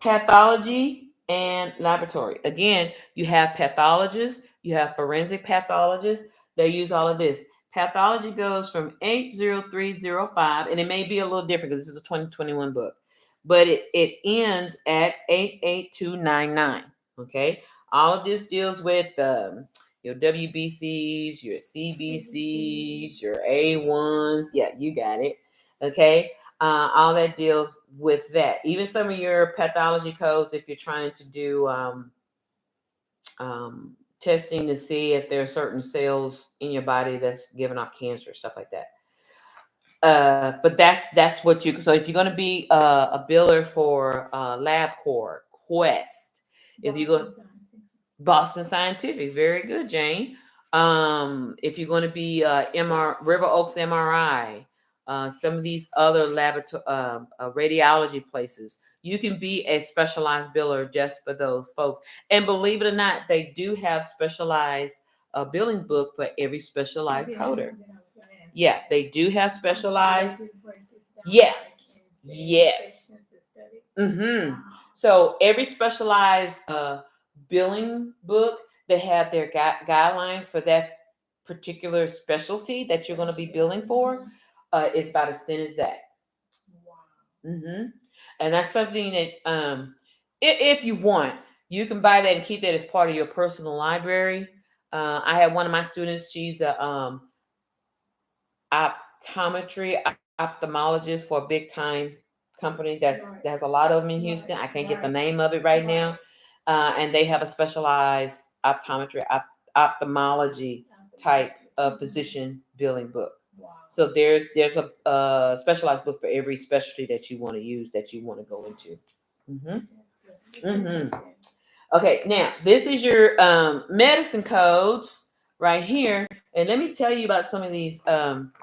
Pathology and laboratory. Again, you have pathologists, you have forensic pathologists. They use all of this. Pathology goes from 80305, and it may be a little different because this is a 2021 book, but it ends at 88299. Okay. All of this deals with your WBCs, your CBCs, your A1s. Yeah, you got it. Okay. All that deals with that. Even some of your pathology codes, if you're trying to do testing to see if there are certain cells in your body that's giving off cancer, stuff like that. But that's what you. So if you're going to be a biller for LabCorp, Quest, if you go Boston Scientific, very good, Jane. If you're going to be River Oaks MRI, some of these other laboratory radiology places, you can be a specialized biller just for those folks. And believe it or not, they do have specialized billing book for every specialized coder. Yeah, they do have specialized. Yeah. Yes. Mm-hmm. So every specialized billing book, they have their guidelines for that particular specialty that you're going to be billing for. It's about as thin as that. Wow. Mm-hmm. And that's something that, if you want, you can buy that and keep that as part of your personal library. I had one of my students. She's a optometrist for a big time company that has a lot of them in Houston. I can't get the name of it right now. And they have a specialized ophthalmology type of physician billing book. Wow. So there's a specialized book for every specialty that you want to use, that you want to go into. Mm-hmm. Mm-hmm. Okay, now this is your medicine codes right here, and let me tell you about some of these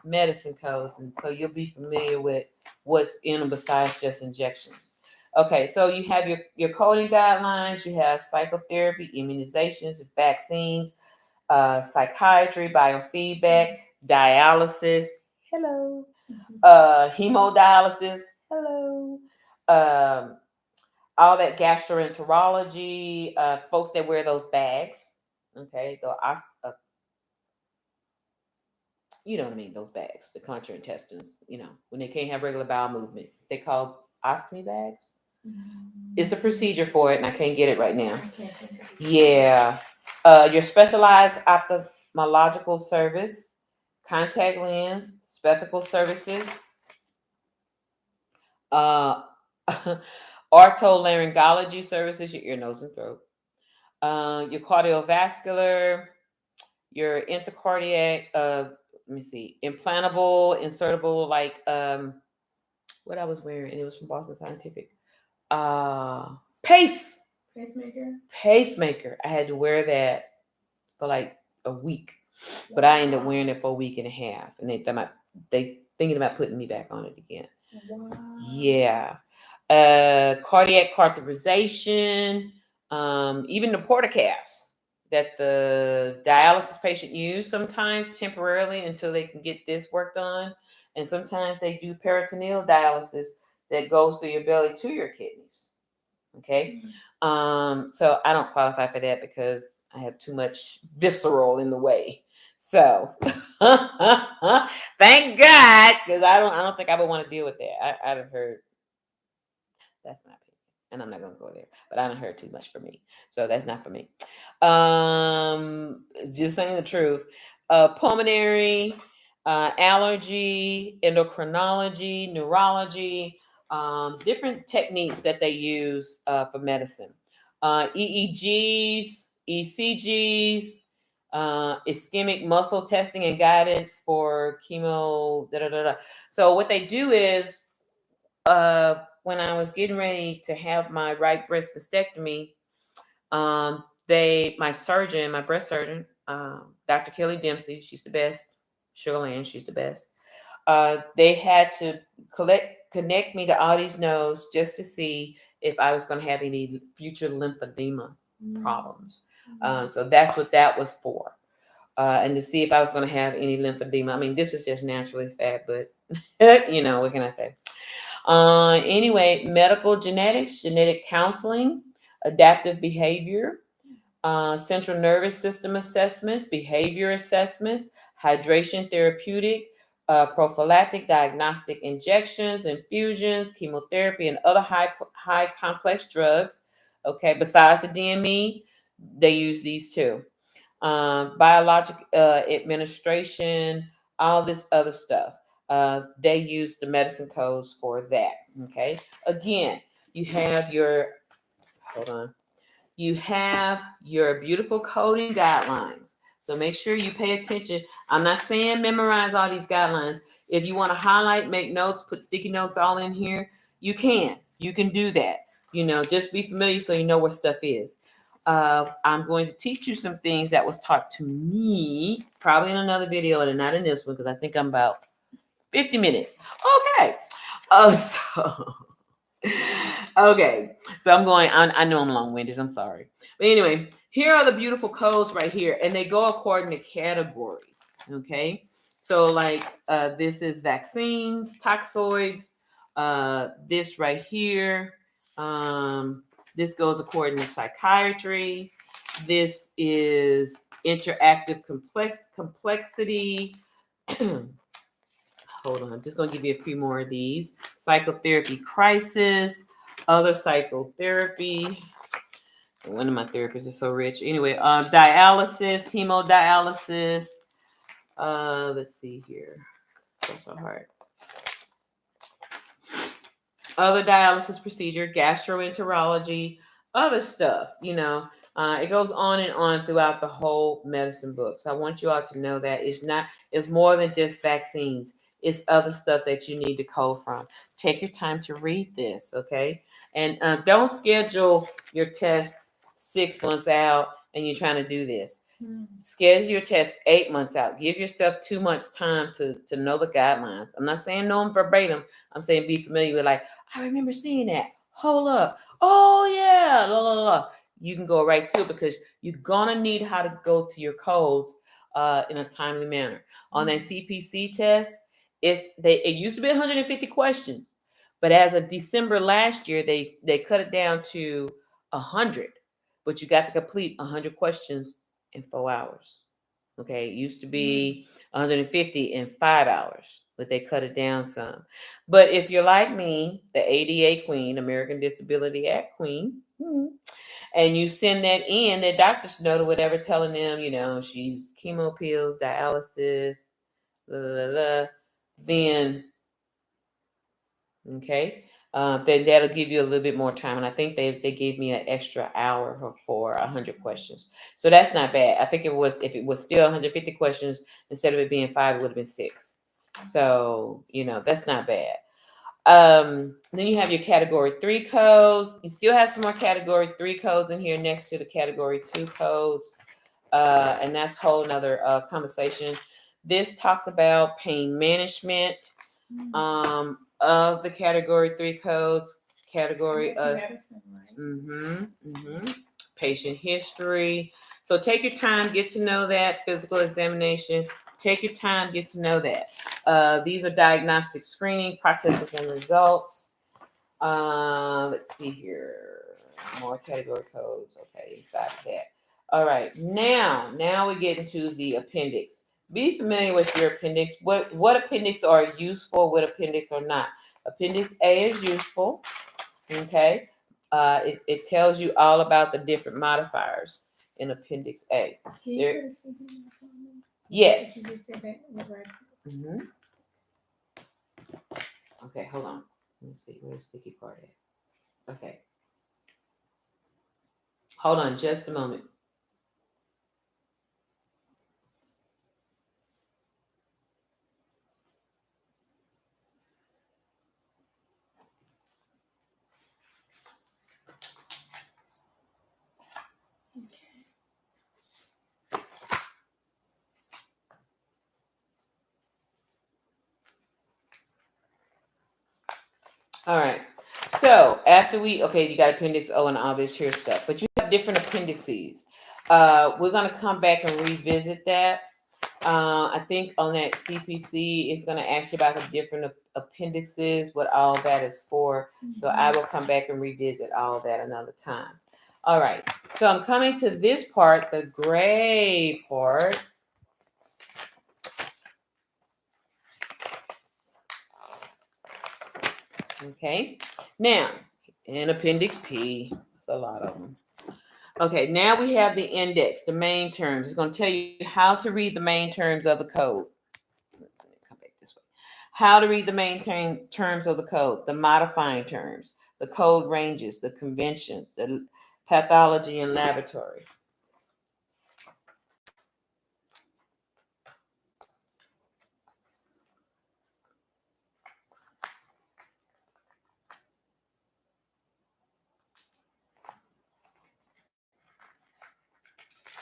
medicine codes, and so you'll be familiar with what's in them besides just injections. Okay, so you have your coding guidelines, you have psychotherapy, immunizations, vaccines, psychiatry, biofeedback, dialysis, hello, hemodialysis, hello, all that gastroenterology, folks that wear those bags, okay, you know what I mean, those bags, the contra intestines, when they can't have regular bowel movements, they call ostomy bags. It's a procedure for it, and I can't get it right now. Yeah. Your specialized ophthalmological service, contact lens, spectacle services, otolaryngology services, your ear, nose, and throat, your cardiovascular, your intercardiac, implantable, insertable, like what I was wearing, and it was from Boston Scientific. Pacemaker. I had to wear that for like a week, but I ended up wearing it for a week and a half, and they thinking about putting me back on it again. Wow. Yeah. Cardiac catheterization, even the portacaps that the dialysis patient use sometimes temporarily until they can get this work done. And sometimes they do peritoneal dialysis that goes through your belly to your kidneys. Okay. So I don't qualify for that because I have too much visceral in the way. So thank God, because I don't think I would want to deal with that. I've heard that's my opinion, and I'm not gonna go there. But I don't heard too much for me, so that's not for me. Just saying the truth. Pulmonary, allergy, endocrinology, neurology, different techniques that they use for medicine. EEGs, ECGs, ischemic muscle testing and guidance for chemo. Da, da, da, da. So what they do is, when I was getting ready to have my right breast mastectomy, my breast surgeon, Dr. Kelly Dempsey, she's the best. Sugarland, she's the best. They had to connect me to all these nodes just to see if I was going to have any future lymphedema problems. So that's what that was for. And to see if I was going to have any lymphedema. I mean, this is just naturally fat, but what can I say? Anyway, medical genetics, genetic counseling, adaptive behavior, central nervous system assessments, behavior assessments, hydration therapeutic, prophylactic diagnostic injections, infusions, chemotherapy, and other high complex drugs. Okay, besides the DME, they use these too. Biologic administration, all this other stuff. They use the medicine codes for that. Okay. Again, you have your beautiful coding guidelines. So make sure you pay attention. I'm not saying memorize all these guidelines. If you want to highlight, make notes, put sticky notes all in here, you can. You can do that. Just be familiar so you know where stuff is. I'm going to teach you some things that was taught to me, probably in another video and not in this one, because I think I'm about 50 minutes. Okay. Okay. So I'm going, I know I'm long-winded. I'm sorry. But anyway, here are the beautiful codes right here, and they go according to categories. Okay. So like this is vaccines, toxoids, this right here. This goes according to psychiatry. This is interactive complexity. Hold on, I'm just going to give you a few more of these. Psychotherapy crisis, other psychotherapy. One of my therapists is so rich. Anyway, dialysis, hemodialysis. Let's see here. That's so hard. Other dialysis procedure, gastroenterology, other stuff, it goes on and on throughout the whole medicine book. So I want you all to know that it's more than just vaccines. It's other stuff that you need to code from. Take your time to read this, okay? And don't schedule your tests 6 months out and you're trying to do this. Schedule your test 8 months out. Give yourself too much time to know the guidelines. I'm not saying know them verbatim. I'm saying be familiar with, like, I remember seeing that. Hold up. Oh, yeah. La, la, la. You can go right to it because you're going to need how to go to your codes in a timely manner. On that CPC test, it used to be 150 questions. But as of December last year, they cut it down to 100. But you got to complete 100 questions in 4 hours. Okay, it used to be 150 in 5 hours, but they cut it down some. But if you're like me, the ADA queen, American Disability Act queen, and you send that in, the doctor's note or whatever, telling them, she's chemo pills, dialysis, blah, blah, blah, then, okay, then that'll give you a little bit more time. And I think they gave me an extra hour for 100 questions. So that's not bad. I think if it was still 150 questions, instead of it being 5, it would have been 6. So, that's not bad. Then you have your category 3 codes. You still have some more category 3 codes in here next to the category 2 codes. And that's a whole nother conversation. This talks about pain management. Of the category 3 codes, category of medicine, right? Patient history. So take your time, get to know that. Physical examination. Take your time, get to know that. These are diagnostic screening processes and results. Let's see here. More category codes. Okay, inside of that. All right. Now we get into the appendix. Be familiar with your appendix. What appendix are useful, what appendix are not. Appendix A is useful. Okay. It tells you all about the different modifiers in Appendix A. Can you put a sticky mark on them? Yes. You just said that right. Okay, hold on. Let me see where's the sticky part at. Okay. Hold on just a moment. All right. So after you got Appendix O and all this here stuff, but you have different appendices. We're going to come back and revisit that. I think on that CPC, it's going to ask you about the different appendixes, what all that is for. So I will come back and revisit all that another time. All right. So I'm coming to this part, the gray part. Okay. Now, in Appendix P, a lot of them. Okay, now we have the index, the main terms. It's going to tell you how to read the main terms of the code. Come back this way. How to read the main terms of the code, the modifying terms, the code ranges, the conventions, the pathology and laboratory.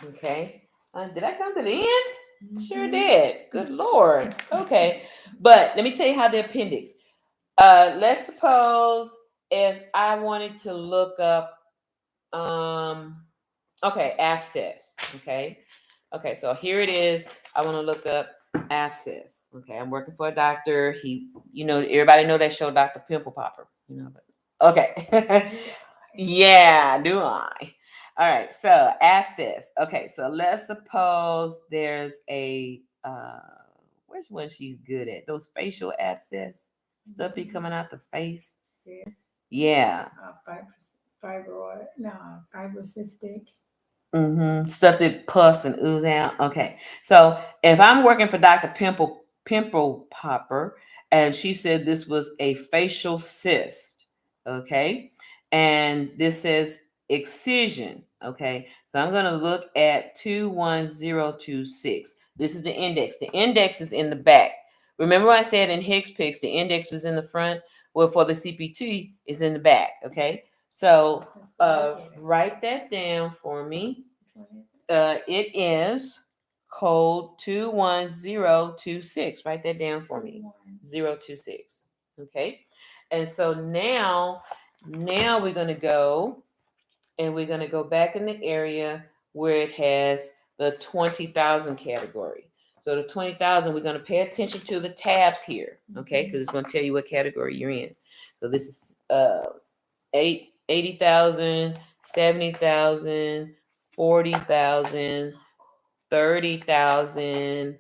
Okay. Did I come to the end? Sure did. Good Lord. Okay. But let me tell you how the appendix. Let's suppose if I wanted to look up, abscess. Okay. So here it is. I want to look up abscess. Okay. I'm working for a doctor. Everybody know that show, Dr. Pimple Popper. Okay. Yeah, do I? All right, so abscess. Okay, so let's suppose there's a which one she's good at? Those facial abscess stuff be coming out the face. Sis. Yeah. Fibrocystic. Stuff that puffs and ooze out. Okay. So if I'm working for Dr. Pimple Popper, and she said this was a facial cyst, okay, and this says excision, okay. So I'm gonna look at 21026. This is the index. The index is in the back. Remember I said in HCPCS the index was in the front. Well, for the CPT is in the back. Okay. So write that down for me. It is code 21026. Write that down for me. 026. Okay. And so now we're going to go and we're going to go back in the area where it has the 20,000 category. So the 20,000, we're going to pay attention to the tabs here. Okay. Because it's going to tell you what category you're in. So this is 80,000, 70,000, 40,000, 30,000.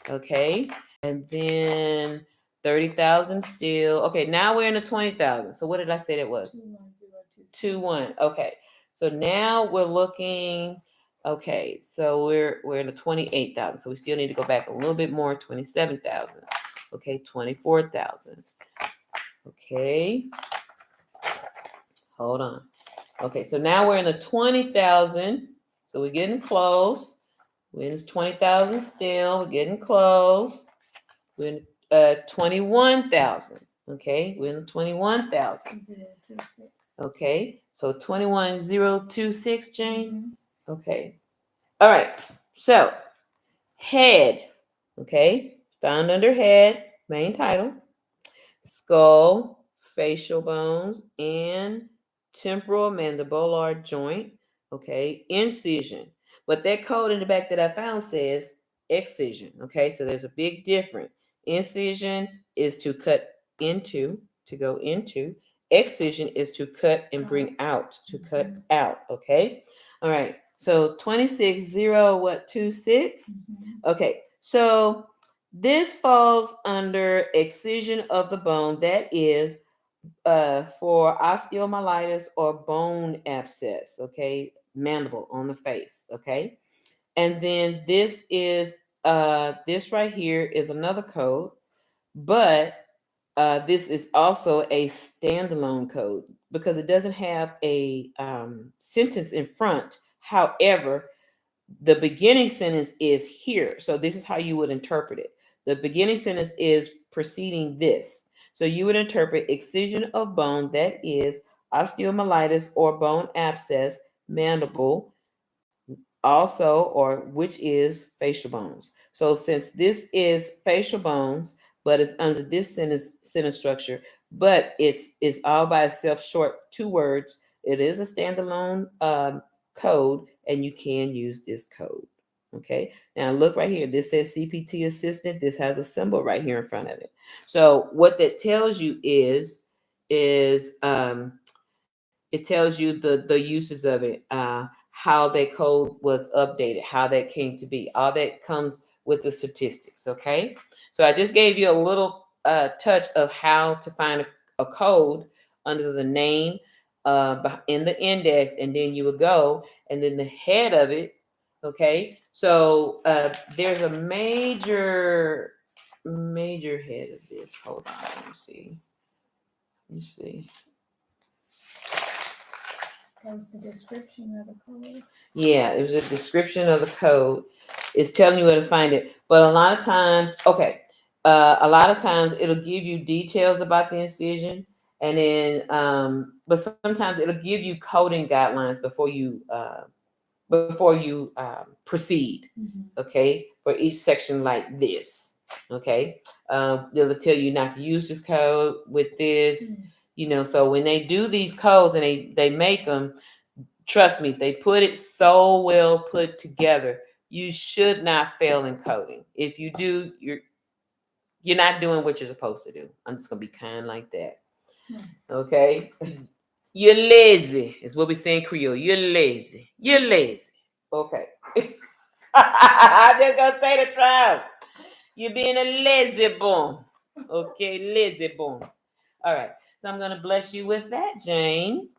Okay. And then 30,000 still. Okay. Now we're in the 20,000. So what did I say that was? 21. Okay. So now we're looking. Okay. So we're in the 28,000. So we still need to go back a little bit more. 27,000. Okay. 24,000. Okay. Hold on. Okay, so now we're in the 20,000. So we're getting close. We're in 20,000 still. We're getting close. We're in 21,000. Okay, we're in 21,000. 026. Okay, so 21026, Jane. Okay. All right. So head. Okay, found under head, main title. Skull, facial bones, and temporal mandibular joint. Okay, incision. But that code in the back that I found says excision. Okay, so there's a big difference. Incision is to cut into, to go into. Excision is to cut and bring out, to cut out. Okay, all right. So 26 Okay, so this falls under excision of the bone. That is for osteomyelitis or bone abscess. Okay, mandible on the face. Okay, and then this right here is another code, but this is also a standalone code because it doesn't have a sentence in front. However, the beginning sentence is here. So this is how you would interpret it. The beginning sentence is preceding this. So you would interpret excision of bone, that is osteomyelitis or bone abscess, mandible, also, or which is facial bones. So since this is facial bones, but it's under this sentence structure, but it's all by itself, short, 2 words. It is a standalone code, and you can use this code. Okay. Now look right here. This says CPT assistant. This has a symbol right here in front of it. So what that tells you is it tells you the uses of it, how that code was updated, how that came to be. All that comes with the statistics. Okay, so I just gave you a little touch of how to find a code under the name in the index, and then you would go, and then the head of it. Okay, so there's a major head of this. Hold on, let me see. Let me see. That was the description of the code. Yeah, it was a description of the code. It's telling you where to find it. But a lot of times, a lot of times it'll give you details about the incision, and then, but sometimes it'll give you coding guidelines before you proceed. Okay, for each section like this. Okay, they'll tell you not to use this code with this. So when they do these codes and they make them. Trust me, they put it so well put together. You should not fail in coding. If you do, you're not doing what you're supposed to do. I'm just gonna be kind like that. Okay. You're lazy. Is what we say in Creole. You're lazy. You're lazy. Okay. I'm just gonna say the truth. You're being a lazy bum. Okay, lazy bum. All right. So I'm gonna bless you with that, Jane.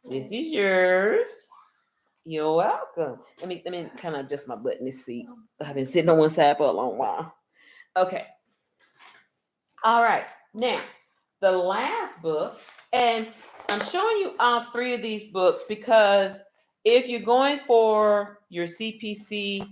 This is yours. You're welcome. Let me kind of adjust my butt in this seat. I've been sitting on one side for a long while. Okay. All right. Now, the last book, and I'm showing you all three of these books because if you're going for your CPC,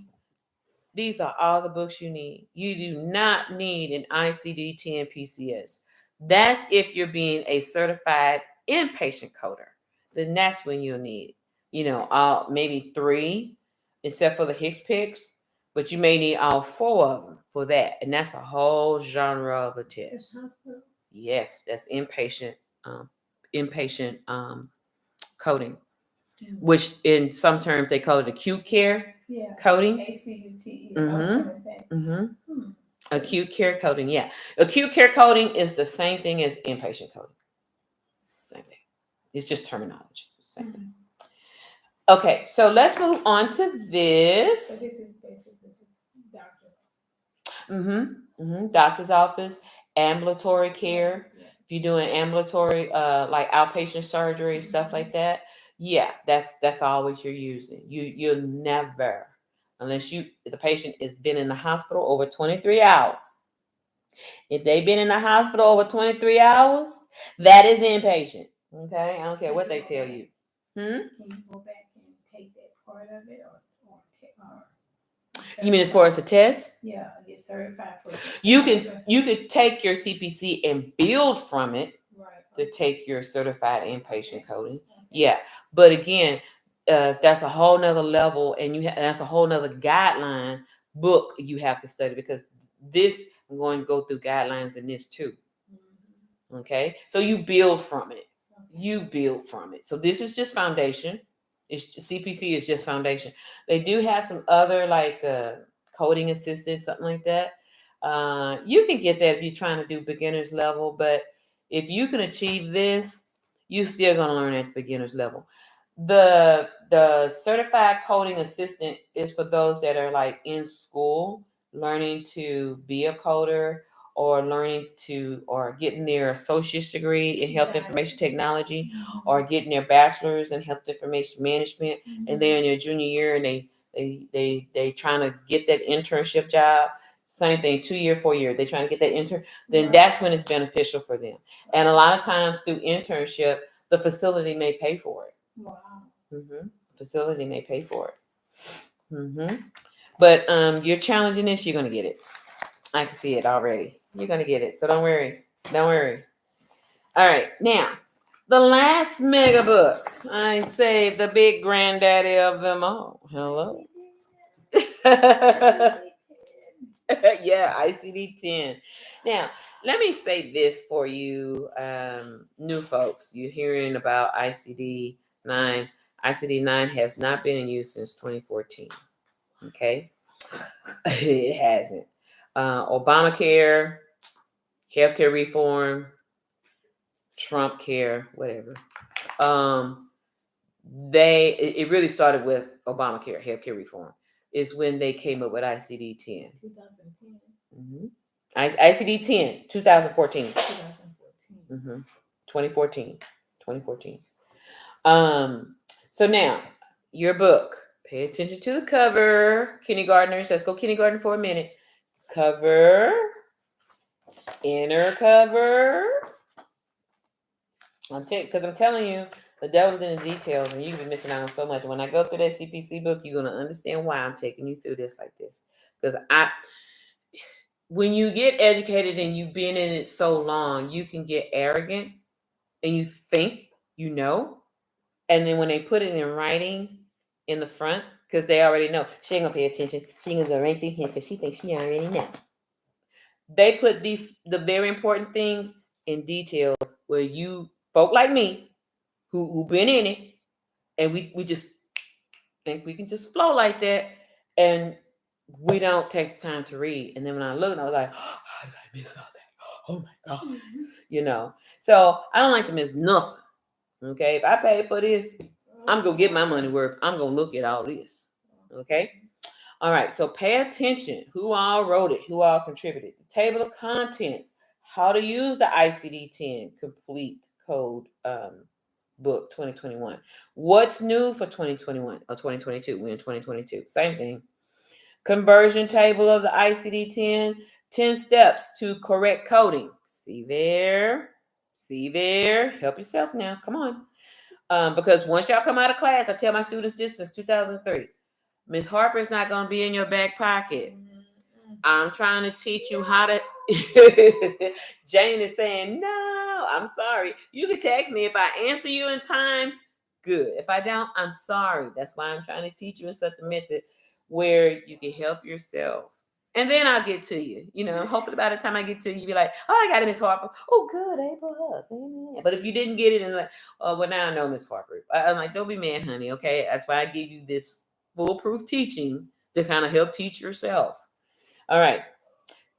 these are all the books you need. You do not need an ICD-10 PCS. That's if you're being a certified inpatient coder. Then that's when you'll need, maybe three, except for the HCPCS, but you may need all four of them for that. And that's a whole genre of a test. Yes, that's inpatient coding, which in some terms they call it acute care coding. ACUT. Acute care coding, yeah. Acute care coding is the same thing as inpatient coding. Same thing. It's just terminology. Same thing. Okay, so let's move on to this. So this is basically just doctor. Doctor's office, ambulatory care. If you're doing ambulatory, like outpatient surgery, stuff like that, yeah, that's always you're using. You'll never, unless the patient has been in the hospital over 23 hours. If they've been in the hospital over 23 hours, that is inpatient. Okay, I don't care what they tell you. Can you go back and take that part of it, or you mean as far as the test? Yeah, get certified for it. You could take your CPC and build from it, right, to take your certified inpatient coding. Yeah, but again, that's a whole nother level, and that's a whole nother guideline book you have to study, because this, I'm going to go through guidelines in this too. Okay, so you build from it. You build from it. So this is just foundation. CPC is just foundation. They do have some other like coding assistance, something like that. You can get that if you're trying to do beginner's level, but if you can achieve this, you're still gonna learn at the beginner's level. The certified coding assistant is for those that are like in school learning to be a coder, or getting their associate's degree in health information technology, or getting their bachelor's in health information management, and they're in their junior year and they trying to get that internship job. Same thing, 2 year, 4 year, they trying to get that intern. Then that's when it's beneficial for them. And a lot of times through internship, the facility may pay for it. Wow. Facility may pay for it. But you're challenging this, you're gonna get it. I can see it already. You're gonna get it, so don't worry. Don't worry. All right, now the last mega book. I say the big granddaddy of them all. Hello. Yeah, ICD-10. Now, let me say this for you, new folks. You're hearing about ICD-9. ICD-9 has not been in use since 2014. Okay, it hasn't. Obamacare, healthcare reform, Trump care, whatever. It really started with Obamacare, healthcare reform. Is when they came up with ICD-10. 2010. ICD-10, 2014. 2014. 2014. So now, your book. Pay attention to the cover. Kindergartners, let's go kindergarten for a minute. Cover. Inner cover. Because I'm telling you, the devil's in the details, and you've been missing out on so much. When I go through that CPC book, you're gonna understand why I'm taking you through this like this. Because when you get educated and you've been in it so long, you can get arrogant and you think you know, and then when they put it in writing in the front, because they already know, she ain't gonna pay attention. She ain't gonna go right through here because she thinks she already know. They put the very important things in details where you folk like me who been in it, and we just think we can just flow like that, and we don't take the time to read. And then when I looked, I was like, oh, how did I miss all that? Oh my God. So I don't like to miss nothing. Okay, if I pay for this, I'm gonna get my money worth. I'm gonna look at all this. Okay. All right. So pay attention. Who all wrote it? Who all contributed? The table of contents. How to use the ICD-10 complete code book 2021. What's new for 2021 or 2022? We're in 2022. Same thing. Conversion table of the ICD-10. 10 steps to correct coding. See there. See there. Help yourself now. Come on. Because once y'all come out of class, I tell my students this since 2003. Miss Harper's not going to be in your back pocket. I'm trying to teach you how to. Jane is saying, no, I'm sorry. You can text me if I answer you in time. Good. If I don't, I'm sorry. That's why I'm trying to teach you in such a method where you can help yourself. And then I'll get to you. You know, hopefully by the time I get to you, you'll be like, oh, I got it, Miss Harper. Oh, good. A plus. Amen. But if you didn't get it, and like, oh, well, now I know, Miss Harper. I'm like, don't be mad, honey. Okay. That's why I give you this foolproof teaching to kind of help teach yourself. All right.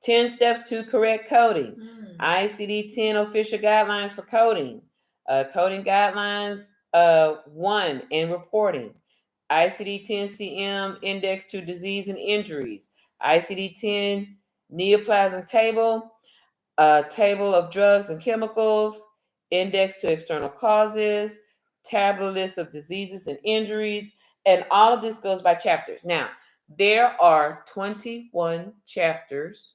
10 steps to correct coding. ICD-10 official guidelines for coding. Coding guidelines 1 and reporting. ICD-10 CM index to disease and injuries. ICD-10 neoplasm table. Table of drugs and chemicals. Index to external causes. Tablet list of diseases and injuries. And all of this goes by chapters. Now, there are 21 chapters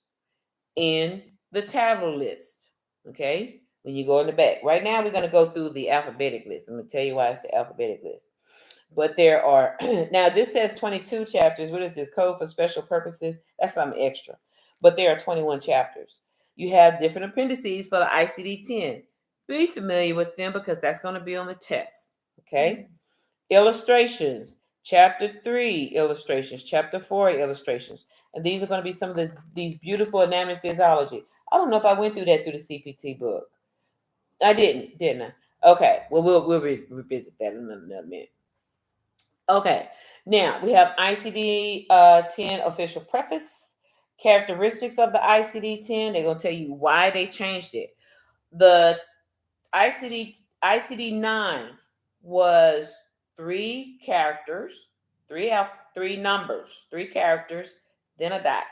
in the tableau list. Okay, when you go in the back. Right now, we're going to go through the alphabetic list. I'm going to tell you why it's the alphabetic list. But there are, now this says 22 chapters. What is this? Code for special purposes? That's something extra. But there are 21 chapters. You have different appendices for the ICD-10. Be familiar with them because that's going to be on the test. Okay. Illustrations. Chapter 3 illustrations. Chapter 4 illustrations. And these are going to be some of these beautiful anatomy physiology. I don't know if I went through that through the CPT book. I didn't I? Okay. Well, we'll revisit that in another minute. Okay. Now we have ICD-10 official preface. Characteristics of the ICD-10. They're going to tell you why they changed it. The ICD-9 was 3 characters, three numbers, 3 characters, then a dot.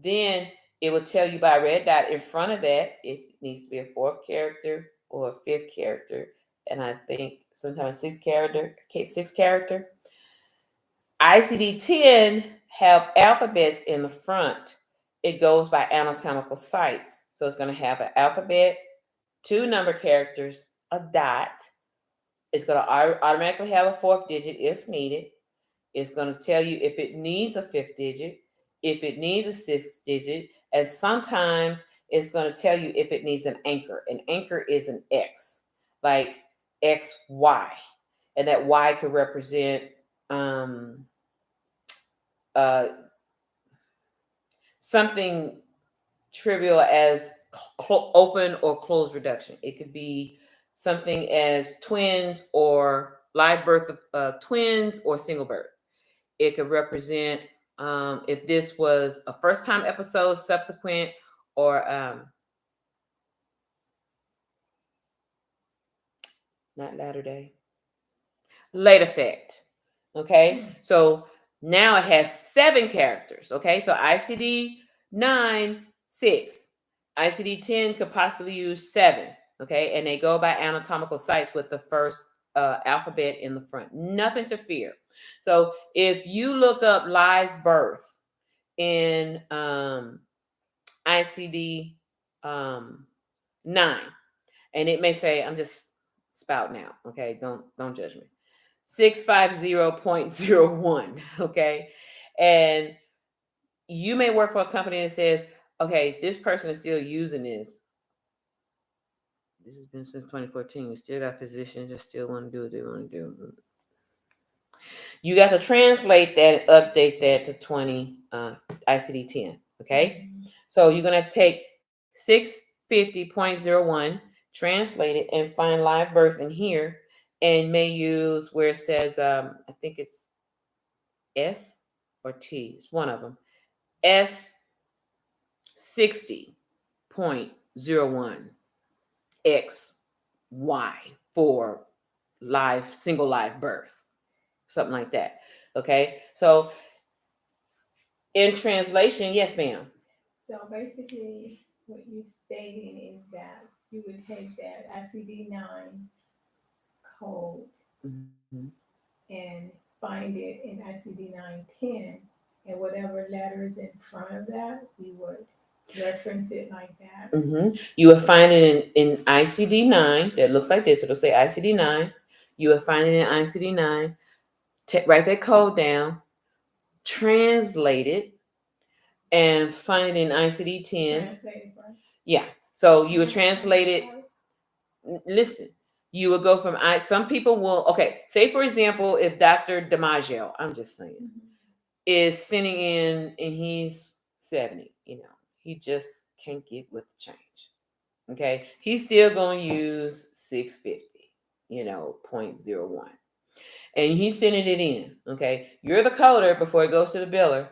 Then it will tell you by a red dot in front of that it needs to be a 4th character or a 5th character, and I think sometimes 6th character. ICD-10 have alphabets in the front. It goes by anatomical sites, so it's going to have an alphabet, 2 number characters, a dot. It's going to automatically have a 4th digit if needed. It's going to tell you if it needs a 5th digit, if it needs a 6th digit, and sometimes it's going to tell you if it needs an anchor. An anchor is an X, like XY, and that Y could represent something trivial as open or closed reduction. It could be something as twins or live birth of twins or single birth. It could represent if this was a first time episode, subsequent, or not latter day, late effect. Okay, so now it has 7 characters. Okay, so ICD-9, 6. ICD-10 could possibly use 7. Okay, and they go by anatomical sites with the first alphabet in the front. Nothing to fear. So if you look up live birth in ICD 9, and it may say, I'm just spouting out. Okay, don't judge me. 650.01. Okay, and you may work for a company that says, okay, this person is still using this. This has been since 2014. We still got physicians that still want to do what they want to do. You got to translate that, update that to 20 ICD-10. Okay, so you're gonna take 650.01, translate it, and find live birth in here, and may use where it says I think it's S or T. It's one of them. S60.01 XY. for single live birth, something like that. Okay, so in translation, yes, ma'am. So basically, what you stating is that you would take that ICD-9 code Mm-hmm. and find it in ICD-9-10, and whatever letters in front of that, you would reference it like that. Mm-hmm. You will find it in ICD-9 that looks like this. It'll say ICD-9. You will find it in ICD-9. Write that code down, translate it, and find it in ICD-10. Translate it first. Yeah. So you would translate it. Listen, you would go from some people will, okay, say for example, if Dr. DiMaggio, I'm just saying, Mhm. is sitting in and he's 70, he just can't get with the change. Okay. He's still going to use 650, 0.01. And he's sending it in. Okay. You're the coder before it goes to the biller.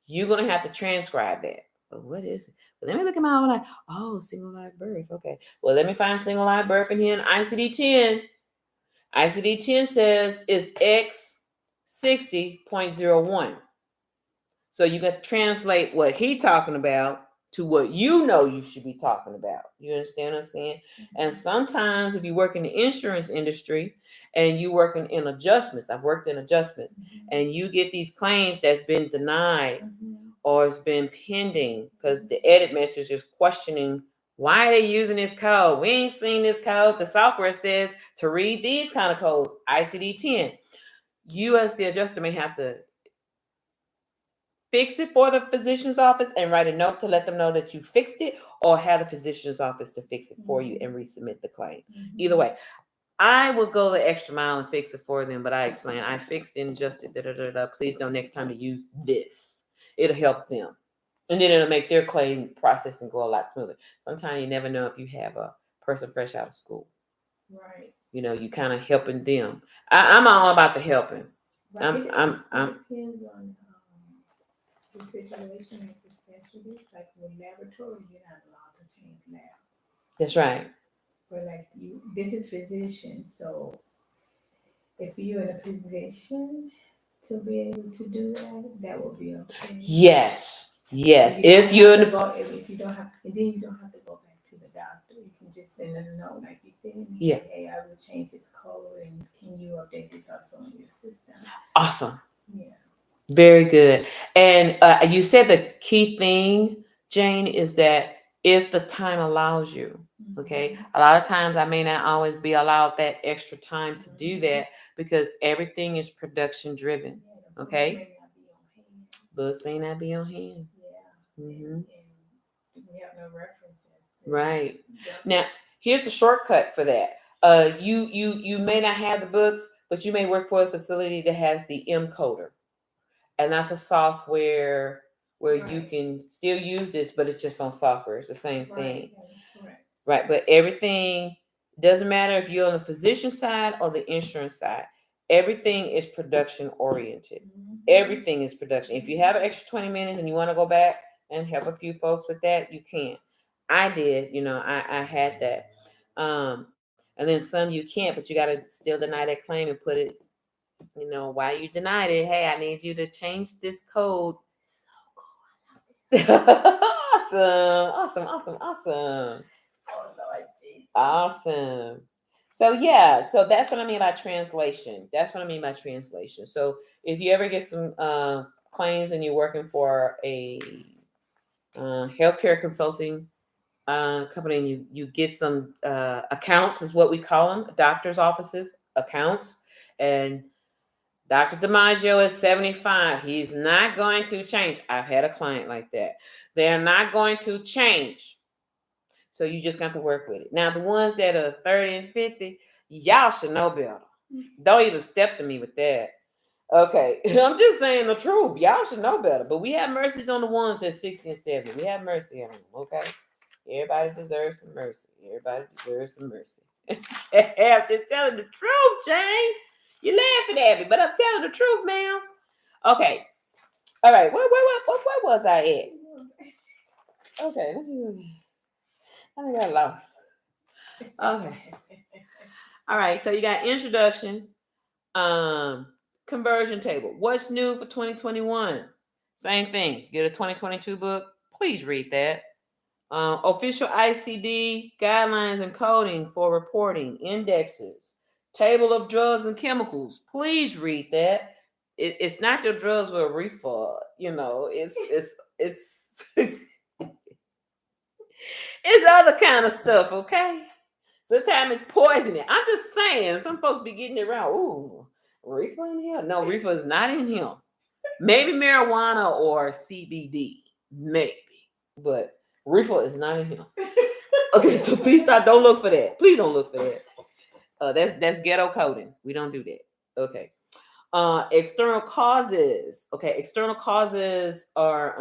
You're going to have to transcribe that. But what is it? Well, let me look at my own life. Oh, single live birth. Okay. Well, let me find single live birth in here in ICD-10. ICD-10 says it's X60.01. So you got to translate what he talking about to what you should be talking about. You understand what I'm saying? Mm-hmm. And sometimes if you work in the insurance industry and you working in adjustments, I've worked in adjustments, Mm-hmm. and you get these claims that's been denied Mm-hmm. or it's been pending because the edit message is questioning why are they using this code? We ain't seen this code. The software says to read these kind of codes, ICD-10. You as the adjuster may have to fix it for the physician's office and write a note to let them know that you fixed it, or have the physician's office to fix it for you and resubmit the claim. Mm-hmm. Either way, I will go the extra mile and fix it for them, but I explain, I fixed and adjusted, please know next time to use this. It'll help them. And then it'll make their claim processing go a lot smoother. Sometimes you never know if you have a person fresh out of school. Right. You kind of helping them. I'm all about the helping. But I'm it depends on the situation and the specialist. Like with laboratory, you're not allowed to change lab. That's right. But like this is physician, so if you're in a position to be able to do that, that will be okay. Yes. If you you're in if you don't have, and then you don't have to go back to the doctor. You can just send them a note, like you said, and say, hey, I will change this code, and can you update this also in your system? Awesome. Yeah. Very good. And you said the key thing, Jane, is that if the time allows you, okay, a lot of times I may not always be allowed that extra time to do that because everything is production driven. Okay. Books may not be on hand. Yeah. Mm-hmm. And we have no references. Right. Yeah. Now, here's the shortcut for that. You may not have the books, but you may work for a facility that has the encoder. And that's a software where you can still use this, but it's just on software. It's the same thing. That is correct. Right. But everything doesn't matter if you're on the physician side or the insurance side. Everything is production oriented. Mm-hmm. Everything is production. If you have an extra 20 minutes and you want to go back and help a few folks with that, you can. I did, I had that. And then some you can't, but you got to still deny that claim and put it, why you denied it. Hey, I need you to change this code. So cool. Awesome. Oh, Lord Jesus. Awesome. So yeah, so that's what I mean by translation. So if you ever get some claims and you're working for a healthcare consulting company and you get some accounts, is what we call them, doctor's offices, accounts, and Dr. DiMaggio is 75. He's not going to change. I've had a client like that. They're not going to change. So you just got to work with it. Now, the ones that are 30 and 50, y'all should know better. Don't even step to me with that. Okay. I'm just saying the truth. Y'all should know better. But we have mercies on the ones that's 60 and 70. We have mercy on them, okay? Everybody deserves some mercy. I'm just telling the truth, Jane. You're laughing at me, but I'm telling the truth, ma'am. Okay. All right. Where was I at? Okay. I got lost. Okay. All right, so you got introduction, conversion table. What's new for 2021? Same thing. Get a 2022 book. Please read that. Official ICD guidelines and coding for reporting, indexes, table of drugs and chemicals. Please read that. It's not your drugs with a refill. It's it's other kind of stuff. Okay. Sometimes it's poisoning. I'm just saying. Some folks be getting it wrong. Ooh, reefer in here? No, reefer is not in here. Maybe marijuana or CBD. Maybe. But reefer is not in here. Okay, so please stop. Don't look for that. Please don't look for that. That's ghetto coding. We don't do that. Okay. External causes. Okay, external causes are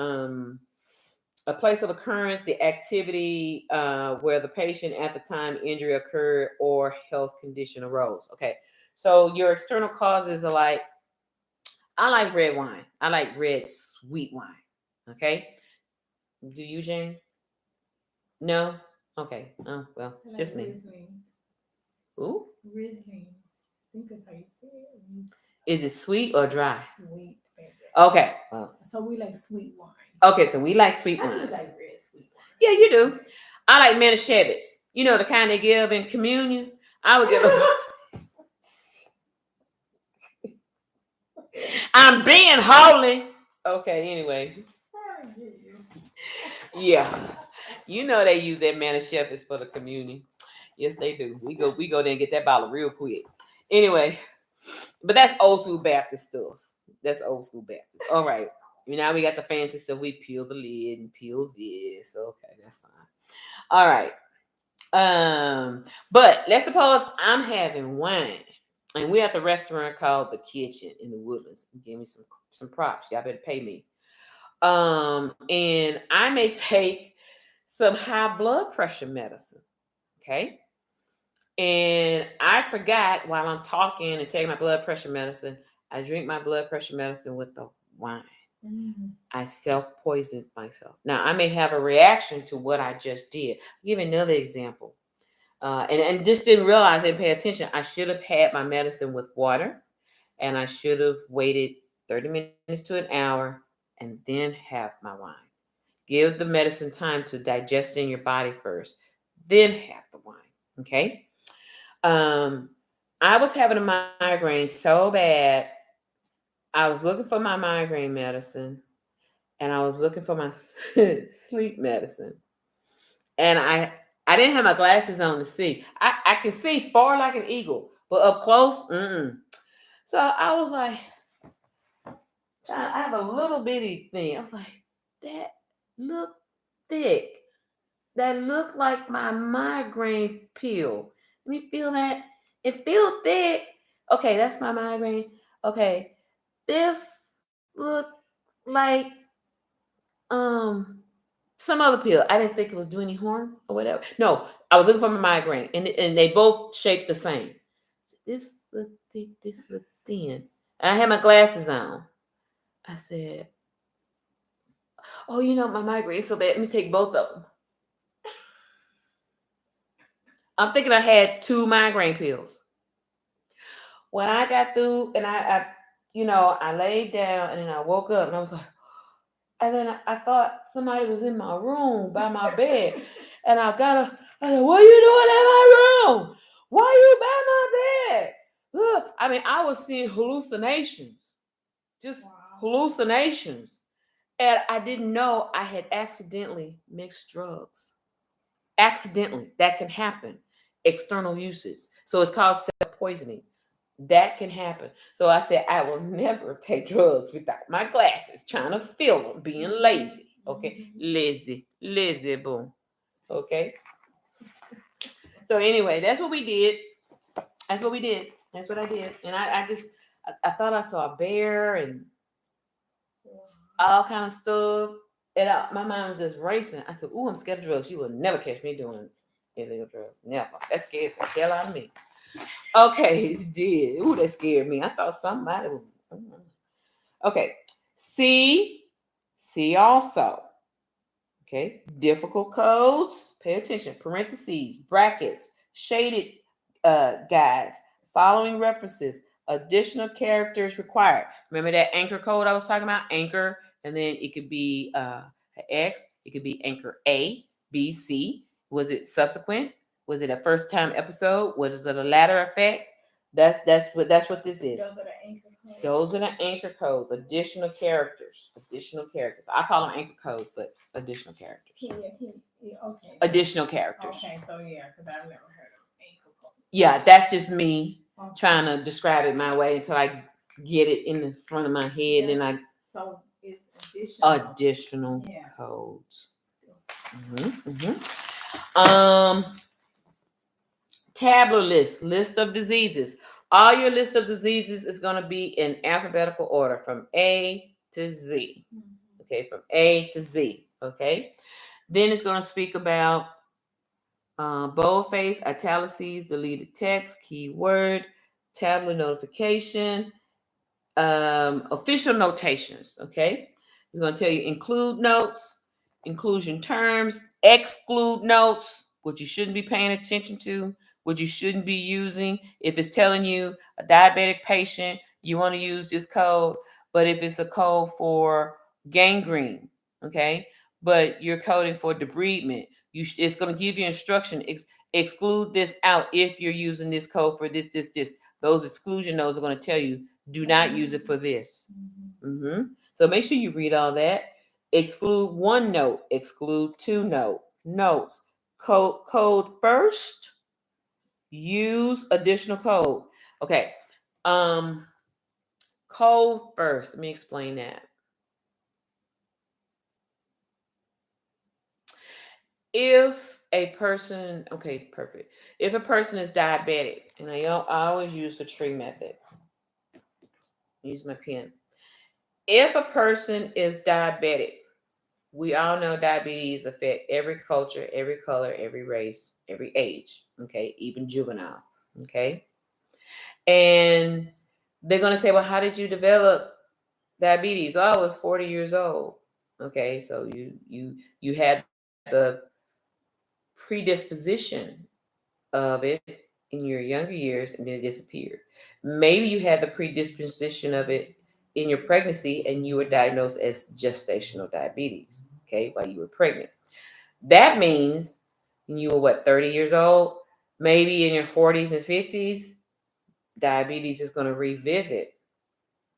a place of occurrence, the activity where the patient at the time injury occurred or health condition arose. Okay, so your external causes are like, I like red wine. I like red sweet wine. Okay, do you, Jane? No. Okay. Oh well, I like just me. Rislings. Ooh, Rislings. I think that's how you say it. is it sweet or dry? Sweet, baby. Okay. Well, So we like sweet wine. okay, so we like sweet I do wines. like red sweet wine. Yeah, you do. I like Manischewitz. You know, the kind they give in communion. I would give them. I'm being holy. Okay, anyway. Yeah. You know they use that Manischewitz for the communion. Yes, they do. We go there and get that bottle real quick. Anyway, but that's old school Baptist stuff. That's old school Baptist. All right. Now we got the fancy stuff. We peel the lid and peel this. Okay, that's fine. All right. But let's suppose I'm having wine and we're at the restaurant called The Kitchen in the Woodlands. Give me some props. Y'all better pay me. And I may take some high blood pressure medicine. Okay. And I forgot while I'm talking and taking my blood pressure medicine, I drink my blood pressure medicine with the wine. Mm-hmm. I self-poisoned myself. Now, I may have a reaction to what I just did. I'll give another example. And just didn't realize, didn't pay attention. I should have had my medicine with water, and I should have waited 30 minutes to an hour and then have my wine. Give the medicine time to digest in your body first, then have the wine. Okay. I was having a migraine so bad. I was looking for my migraine medicine, and I was looking for my sleep medicine. And I didn't have my glasses on to see. I can see far like an eagle, but up close, So I was like, I have a little bitty thing. I was like, that look thick. That looked like my migraine pill. Let me feel that. It feels thick. Okay, that's my migraine. Okay, this looked like some other pill. I didn't think it was doing any harm or whatever. No, I was looking for my migraine, and they both shaped the same. This look thick, this look thin. And I had my glasses on. I said, "Oh, my migraine's so bad. Let me take both of them." I'm thinking I had 2 migraine pills. When I got through, and I laid down, and then I woke up, and I was like, and then I thought somebody was in my room by my bed, and I said, "What are you doing in my room? Why are you by my bed?" Look, I mean, I was seeing hallucinations, just hallucinations, and I didn't know I had accidentally mixed drugs. Accidentally, that can happen. External uses, so it's called self-poisoning. That can happen. So I said, I will never take drugs without my glasses, trying to feel them, being lazy. Okay. Lazy, boom. Okay. So anyway, that's what we did. That's what we did. That's what I did. And I thought I saw a bear and all kind of stuff. And my mind was just racing. I said, "Ooh, I'm scared of drugs. You will never catch me doing illegal drugs. Never." That scares the hell out of me. Okay, it did. Ooh, that scared me. I thought somebody would. Okay. See also. Okay. Difficult codes. Pay attention. Parentheses, brackets, shaded guides. Following references. Additional characters required. Remember that anchor code I was talking about? Anchor, and then it could be an X. It could be anchor A, B, C. Was it subsequent? Was it a first time episode? Was it a ladder effect? That's what this is. Those are the anchor codes. Those are the anchor codes. Additional characters. Additional characters. I call them anchor codes, but additional characters. Okay. Additional characters. Okay, so yeah, because I've never heard of anchor code. Yeah, that's just me trying to describe it my way until I get it in the front of my head, and I so it's additional codes. Tableau list of diseases. All your list of diseases is going to be in alphabetical order from A to Z. Okay, from A to Z. Okay, then it's going to speak about boldface, italices, deleted text, keyword, Tableau notification, official notations. Okay, it's going to tell you include notes, inclusion terms, exclude notes, what you shouldn't be paying attention to, what you shouldn't be using. If it's telling you a diabetic patient, you want to use this code, but if it's a code for gangrene, okay, but you're coding for debridement, it's going to give you instruction. Exclude this out if you're using this code for this. Those exclusion nodes are going to tell you do not use it for this. So make sure you read all that. Exclude one note, exclude two notes. Code first, use additional code. Okay. Code first. Let me explain that. If a person, okay, perfect. If a person is diabetic, and I always use the tree method. Use my pen. If a person is diabetic, we all know diabetes affect every culture, every color, every race, every age, okay, even juvenile, okay? And they're going to say, well, how did you develop diabetes? Oh, I was 40 years old. Okay, so you had the predisposition of it in your younger years and then it disappeared. Maybe you had the predisposition of it in your pregnancy and you were diagnosed as gestational diabetes, okay, while you were pregnant. That means you were 30 years old, maybe in your 40s and 50s, diabetes is going to revisit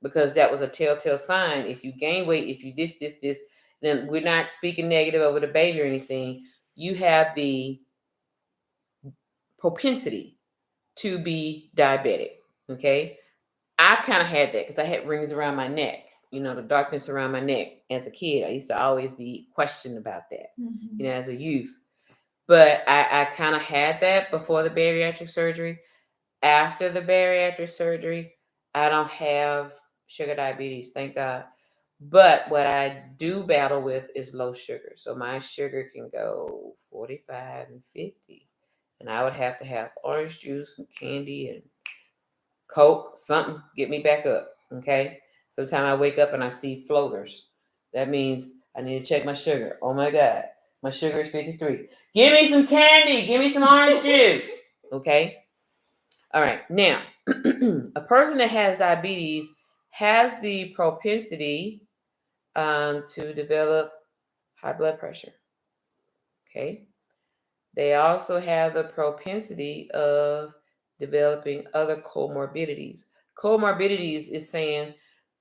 because that was a telltale sign. If you gain weight, if you this, then we're not speaking negative over the baby or anything. You have the propensity to be diabetic. Okay. I kind of had that because I had rings around my neck, the darkness around my neck as a kid. I used to always be questioned about that, as a youth. But I kind of had that before the bariatric surgery. After the bariatric surgery, I don't have sugar diabetes, thank God. But what I do battle with is low sugar. So my sugar can go 45 and 50. And I would have to have orange juice and candy and Coke, something, get me back up. Okay. Sometimes I wake up and I see floaters. That means I need to check my sugar. Oh my God. My sugar is 53. Give me some candy. Give me some orange juice. Okay. All right. Now, a person that has diabetes has the propensity to develop high blood pressure. Okay. They also have the propensity of developing other comorbidities. Comorbidities is saying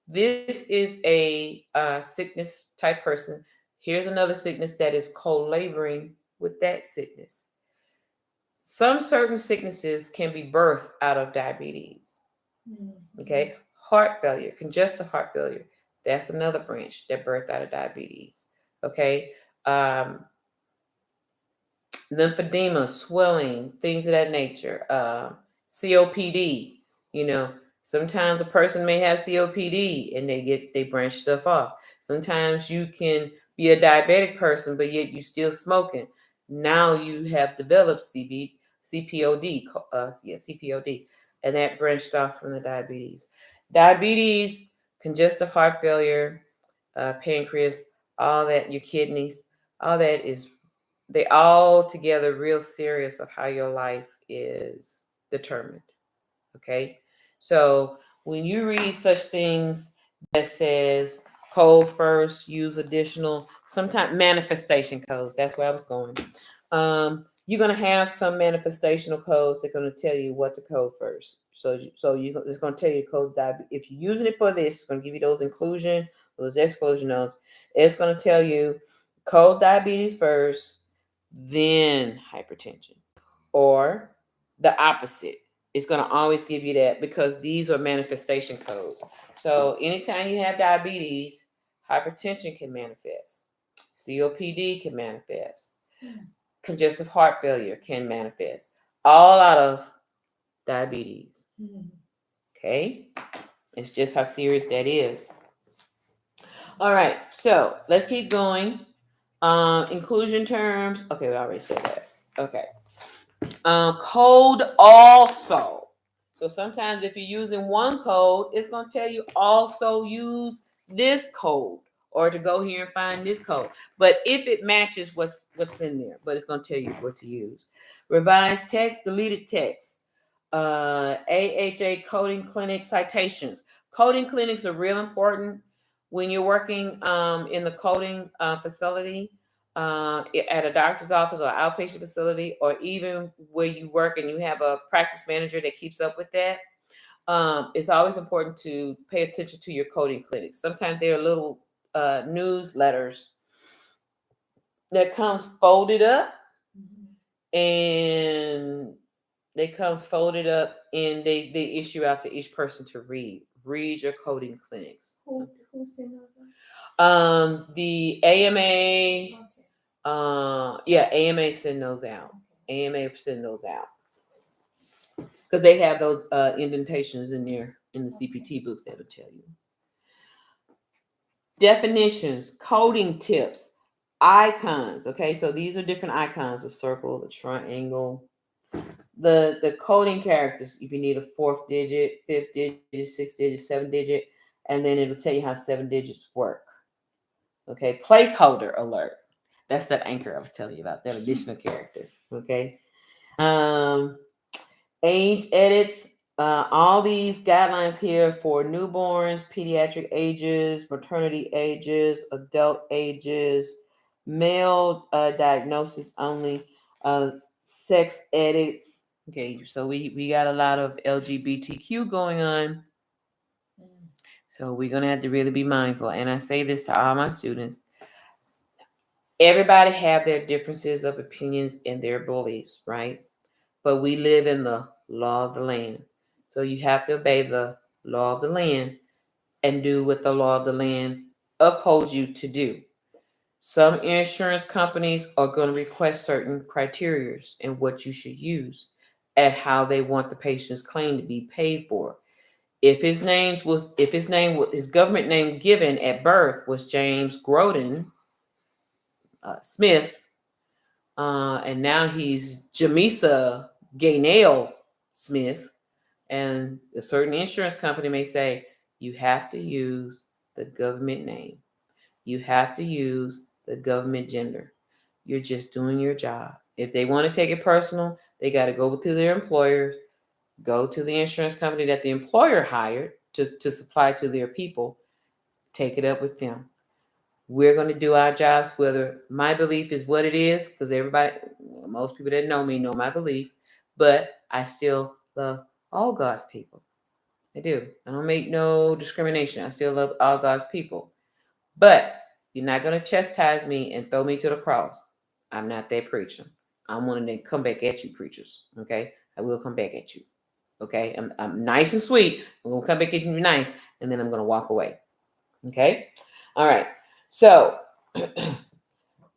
this is a sickness type person. Here's another sickness that is co-laboring with that sickness. Some certain sicknesses can be birthed out of diabetes. Okay, heart failure, congestive heart failure. That's another branch that birthed out of diabetes. Okay, lymphedema, swelling, things of that nature. COPD. Sometimes a person may have COPD and they branch stuff off. Sometimes you can be a diabetic person, but yet you still smoking. Now you have developed CPOD, CPOD, and that branched off from the diabetes. Diabetes, congestive heart failure, pancreas, all that, your kidneys, all that is they all together real serious of how your life is determined. Okay, so when you read such things that says code first, use additional, sometimes manifestation codes. That's where I was going. You're gonna have some manifestational codes that are gonna tell you what to code first. It's gonna tell you code diabetes. If you're using it for this, it's gonna give you those inclusion, those exclusion notes. It's gonna tell you code diabetes first, then hypertension, or the opposite. It's going to always give you that because these are manifestation codes. So anytime you have diabetes, hypertension can manifest, COPD can manifest, congestive heart failure can manifest, all out of diabetes. Okay, it's just how serious that is. All right, so let's keep going. Inclusion terms. Okay, we already said that. Okay. Code also. So sometimes if you're using one code, it's going to tell you also use this code or to go here and find this code. But if it matches what's in there, but it's going to tell you what to use. Revised text, deleted text. AHA coding clinic citations. Coding clinics are real important when you're working in the coding facility, at a doctor's office or outpatient facility, or even where you work and you have a practice manager that keeps up with that. It's always important to pay attention to your coding clinics. Sometimes there are little newsletters that comes folded up, and they come folded up, and they issue out to each person to read. Read your coding clinics. Who sent those? The AMA. Okay. AMA send those out. AMA send those out because they have those indentations in there in the CPT books that will tell you. Definitions, coding tips, icons. Okay, so these are different icons: a circle, a triangle. The coding characters. If you need a fourth digit, fifth digit, sixth digit, seventh digit, and then it'll tell you how 7 digits work. Okay, placeholder alert. That's that anchor I was telling you about, that additional character. Okay. Age edits. All these guidelines here for newborns, pediatric ages, maternity ages, adult ages, male diagnosis only, sex edits. Okay, so we got a lot of LGBTQ going on. So we're gonna have to really be mindful. And I say this to all my students. Everybody have their differences of opinions and their beliefs, right? But we live in the law of the land. So you have to obey the law of the land and do what the law of the land upholds you to do. Some insurance companies are going to request certain criteria and what you should use and how they want the patient's claim to be paid for. If his his government name given at birth was James Groden Smith, and now he's Jamisa Gaynell Smith, and a certain insurance company may say you have to use the government name, you have to use the government gender. You're just doing your job. If they want to take it personal, they got to go to their employer, go to the insurance company that the employer hired to supply to their people, take it up with them. We're going to do our jobs, whether my belief is what it is, because most people that know me know my belief, but I still love all God's people. I do. I don't make no discrimination. I still love all God's people. But you're not going to chastise me and throw me to the cross. I'm not that preacher. I'm one of them come back at you preachers. Okay? I will come back at you. Okay? I'm nice and sweet. I'm going to come back at you nice, and then I'm going to walk away. Okay? All right. So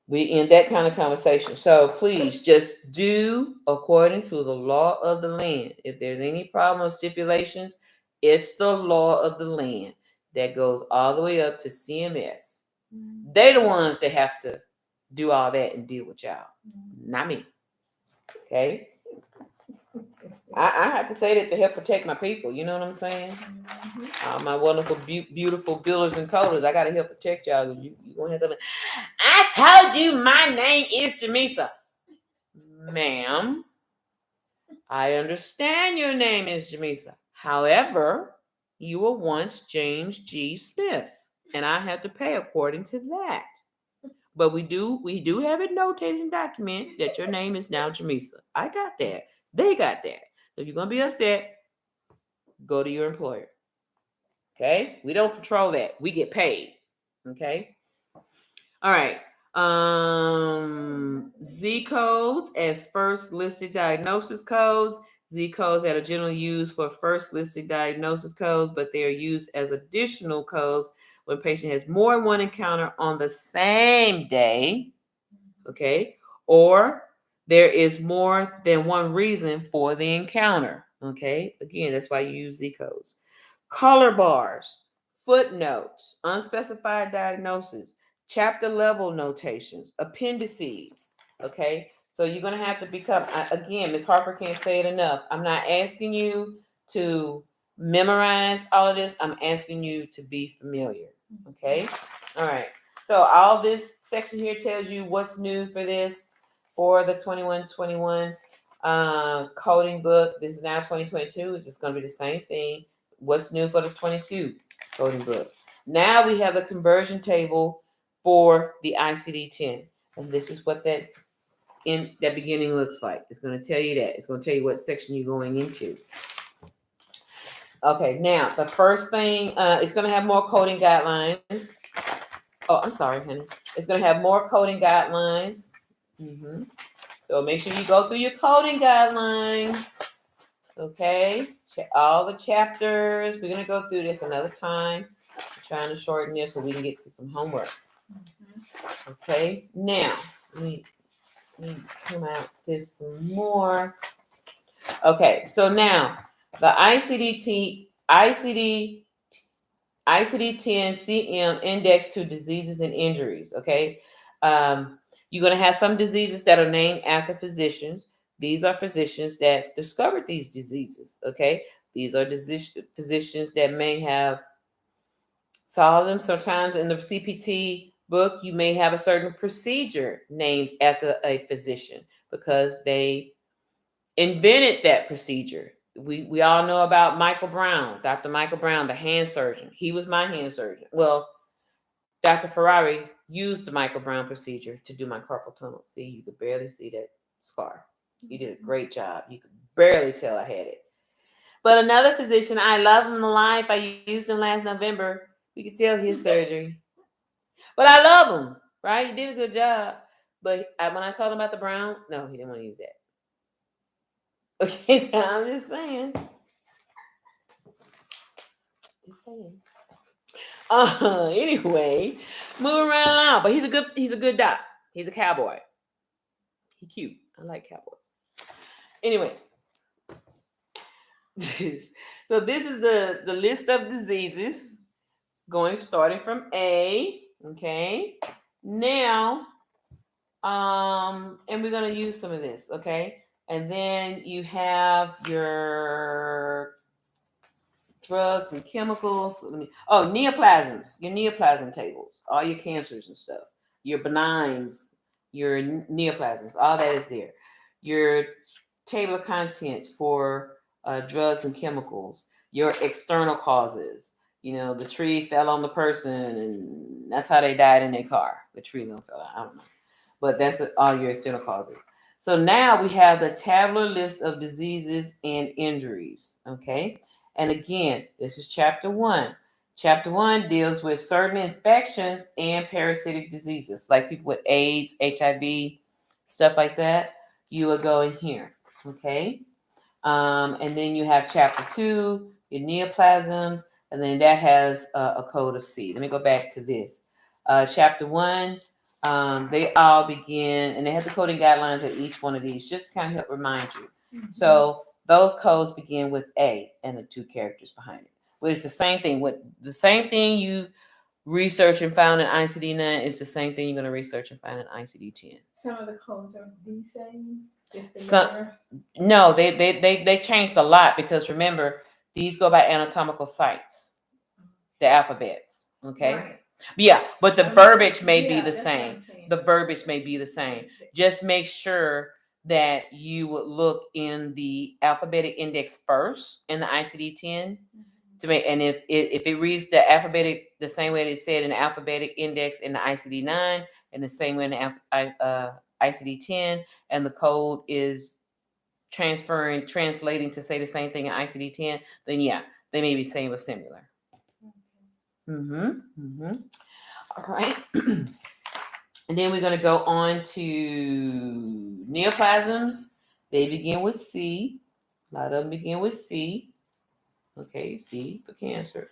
we end that kind of conversation. So please just do according to the law of the land. If there's any problem or stipulations, it's the law of the land that goes all the way up to CMS. They're the ones that have to do all that and deal with y'all, not me. Okay? I have to say that to help protect my people. You know what I'm saying? My wonderful, beautiful builders and coders. I got to help protect y'all. You gonna have to. I told you my name is Jamisa, ma'am. I understand your name is Jamisa. However, you were once James G. Smith, and I have to pay according to that. But we do have it notated in document that your name is now Jamisa. I got that. They got that. If you're gonna be upset, go to your employer. Okay? We don't control that. We get paid. Okay? All right. Z codes as first listed diagnosis codes. Z codes that are generally used for first listed diagnosis codes, but they are used as additional codes when a patient has more than one encounter on the same day. Okay. Or there is more than one reason for the encounter. Okay. Again, that's why you use Z codes. Color bars, footnotes, unspecified diagnosis, chapter level notations, appendices. Okay. So you're going to have to become, again, Ms. Harper can't say it enough. I'm not asking you to memorize all of this. I'm asking you to be familiar. Okay. All right. So all this section here tells you what's new for this for the 21-21 coding book. This is now 2022. It's just going to be the same thing. What's new for the 22 coding book? Now we have a conversion table for the ICD-10, and this is what that in that beginning looks like. It's going to tell you that. It's going to tell you what section you're going into. Okay, now the first thing, it's going to have more coding guidelines. Oh, I'm sorry, honey. It's going to have more coding guidelines. So make sure you go through your coding guidelines. Okay, all the chapters. We're going to go through this another time. I'm trying to shorten this so we can get to some homework. Okay, now let me come out this some more. Okay, so now the ICD-10 CM index to diseases and injuries. Okay, you're going to have some diseases that are named after physicians. These are physicians that discovered these diseases. Okay, these are physicians that may have solved them. Sometimes in the CPT book, you may have a certain procedure named after a physician because they invented that procedure. We all know about Michael Brown, Dr. Michael Brown, the hand surgeon. He was my hand surgeon. Well, Dr. Ferrari used the Michael Brown procedure to do my carpal tunnel. See, you could barely see that scar. He did a great job. You could barely tell I had it. But another physician, I love him to life. I used him last November. We could tell his surgery. But I love him, right? He did a good job. But when I told him about the Brown, no, he didn't want to use that. Okay, so I'm just saying. Anyway, moving right along. But he's a good doc. He's a cowboy. He cute. I like cowboys. Anyway. So this is the list of diseases starting from A. Okay. Now, and we're gonna use some of this, okay? And then you have your drugs and chemicals. Neoplasms, your neoplasm tables, all your cancers and stuff, your benigns, your neoplasms, all that is there. Your table of contents for drugs and chemicals, your external causes. You know, the tree fell on the person and that's how they died in their car. The tree don't fell out. I don't know. But that's all your external causes. So now we have the tabular list of diseases and injuries. Okay. And again, this is chapter 1. Chapter 1 deals with certain infections and parasitic diseases, like people with AIDS, HIV, stuff like that. You will go in here. Okay. And then you have chapter 2, your neoplasms, and then that has a code of C. Let me go back to this. Chapter 1, they all begin, and they have the coding guidelines at each one of these, just to kind of help remind you. So those codes begin with A and the 2 characters behind it, which is the same thing. The same thing you research and found in ICD-9 is the same thing you're going to research and find in ICD-10. Some of the codes are the same. No, they changed a lot because remember, these go by anatomical sites, the alphabets. Okay. Right. Yeah, but the verbiage may be the same. The verbiage may be the same. Just make sure that you would look in the alphabetic index first in the ICD-10 to make, and if it reads the alphabetic the same way they said in the alphabetic index in the ICD-9 and the same way in the ICD-10, and the code is translating to say the same thing in ICD-10, then yeah, they may be saying was similar. All right. And then we're going to go on to neoplasms. They begin with C. A lot of them begin with C. Okay, C for cancer.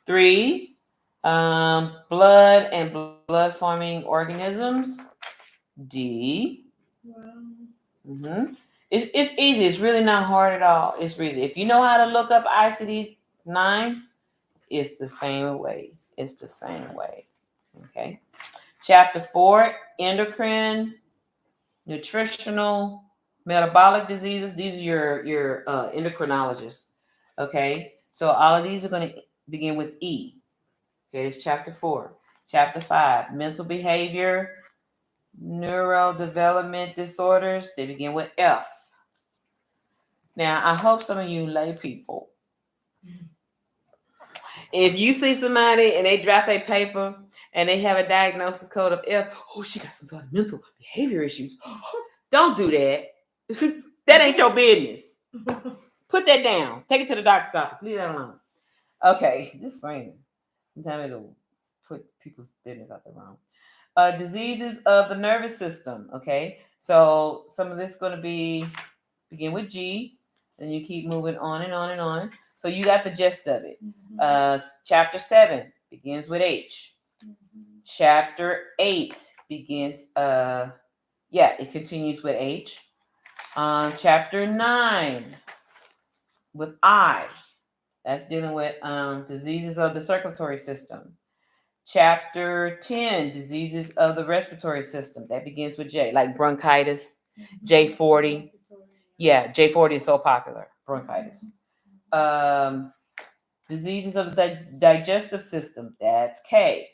3, blood and blood-forming organisms. D. It's easy. It's really not hard at all. It's easy. If you know how to look up ICD-9, it's the same way. It's the same way. Okay. Chapter 4, endocrine, nutritional, metabolic diseases. These are your endocrinologists. Okay. So all of these are going to begin with E. Okay, it's chapter 4. Chapter 5, mental behavior, neurodevelopment disorders. They begin with F. Now, I hope some of you lay people, if you see somebody and they drop a paper and they have a diagnosis code of F, oh, she got some sort of mental behavior issues. Don't do that. That ain't your business. Put that down. Take it to the doctor's office. Leave that alone. Okay, just saying. Sometimes it'll put people's business out there wrong. Diseases of the nervous system. Okay, so some of this is going to begin with G, and you keep moving on and on and on. So you got the gist of it. Chapter 7 begins with H. Chapter 8 begins, it continues with H. Chapter 9 with I. That's dealing with diseases of the circulatory system. Chapter 10, diseases of the respiratory system. That begins with J, like bronchitis, J40. Yeah, J40 is so popular, bronchitis. Diseases of the digestive system. That's K.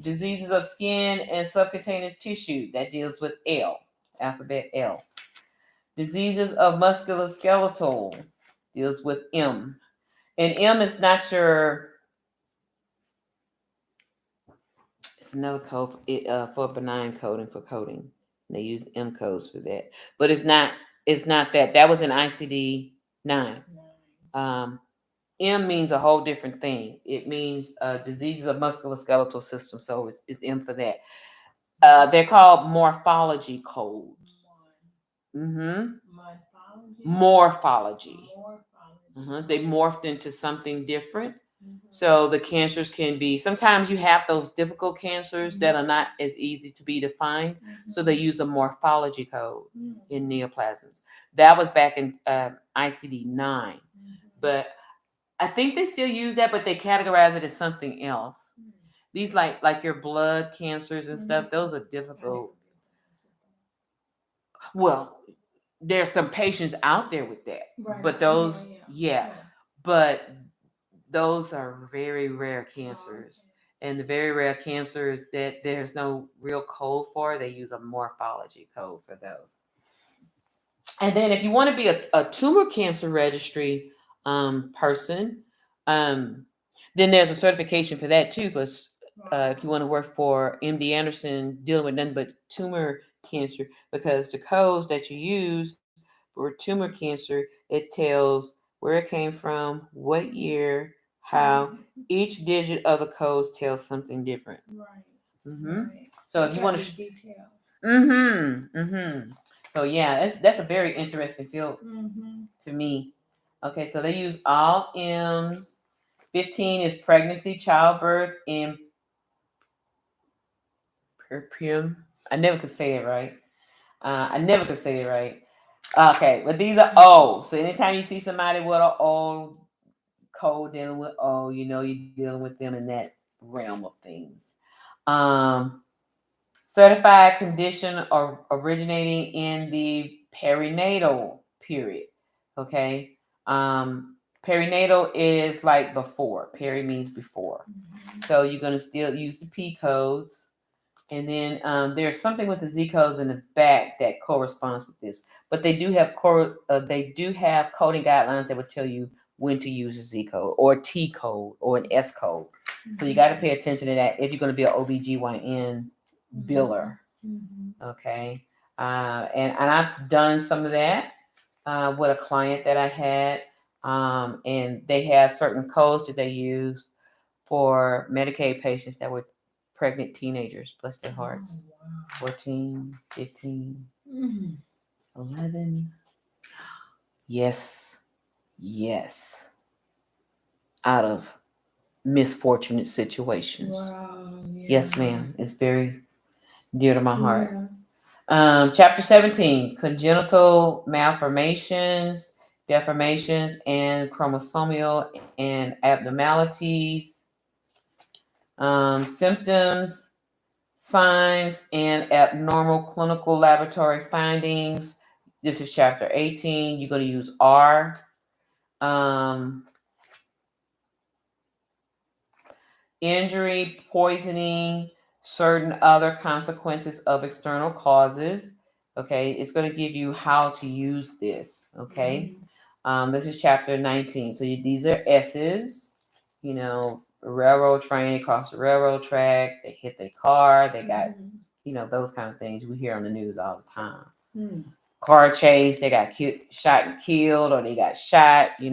Diseases of skin and subcutaneous tissue. That deals with L, alphabet L. Diseases of musculoskeletal deals with M. And M is not your, it's another code for benign coding for coding. They use M codes for that. But it's not that. That was in ICD-9. M means a whole different thing. It means diseases of musculoskeletal system. So it's M for that. They're called morphology codes. Morphology. They morphed into something different. So the cancers can be, sometimes you have those difficult cancers that are not as easy to be defined. So they use a morphology code in neoplasms. That was back in ICD-9. But I think they still use that, but they categorize it as something else. These like your blood cancers and stuff, those are difficult. Well, there's some patients out there with that. Right. But those, but those are very rare cancers. And the very rare cancers that there's no real code for, they use a morphology code for those. And then if you want to be a tumor cancer registry person, then there's a certification for that too. Because if you want to work for MD Anderson dealing with nothing but tumor cancer, because the codes that you use for tumor cancer, it tells where it came from, what year, how. Each digit of the codes tells something different. So if you want to detail. So yeah, that's a very interesting field to me. Okay, so they use all M's. 15 is pregnancy, childbirth, and perfume. I never could say it right. Okay, but these are O. So anytime you see somebody with an O code dealing with O, you know you're dealing with them in that realm of things. Certified condition or originating in the perinatal period. Okay. Perinatal is like before. Peri means before. So you're going to still use the P codes. And then there's something with the Z codes in the back that corresponds with this. But they do have coding guidelines that would tell you when to use a Z code or a T code or an S code. So you got to pay attention to that if you're going to be an OBGYN biller. Okay. And I've done some of that with a client that I had. And they have certain codes that they use for Medicaid patients that were pregnant teenagers, bless their hearts. 14, 15, 11. Yes. Out of misfortunate situations. Wow. Yeah. Yes, ma'am. It's very dear to my heart. Chapter 17, congenital malformations, deformations, and chromosomal and abnormalities. Symptoms, signs, and abnormal clinical laboratory findings. This is chapter 18. You're going to use R. Injury, poisoning, certain other consequences of external causes. Okay, it's going to give you how to use this. Okay, this is chapter 19. So these are S's. You know, railroad train across the railroad track. They hit their car. They got, those kind of things we hear on the news all the time. Car chase. They got shot and killed, or they got shot. You're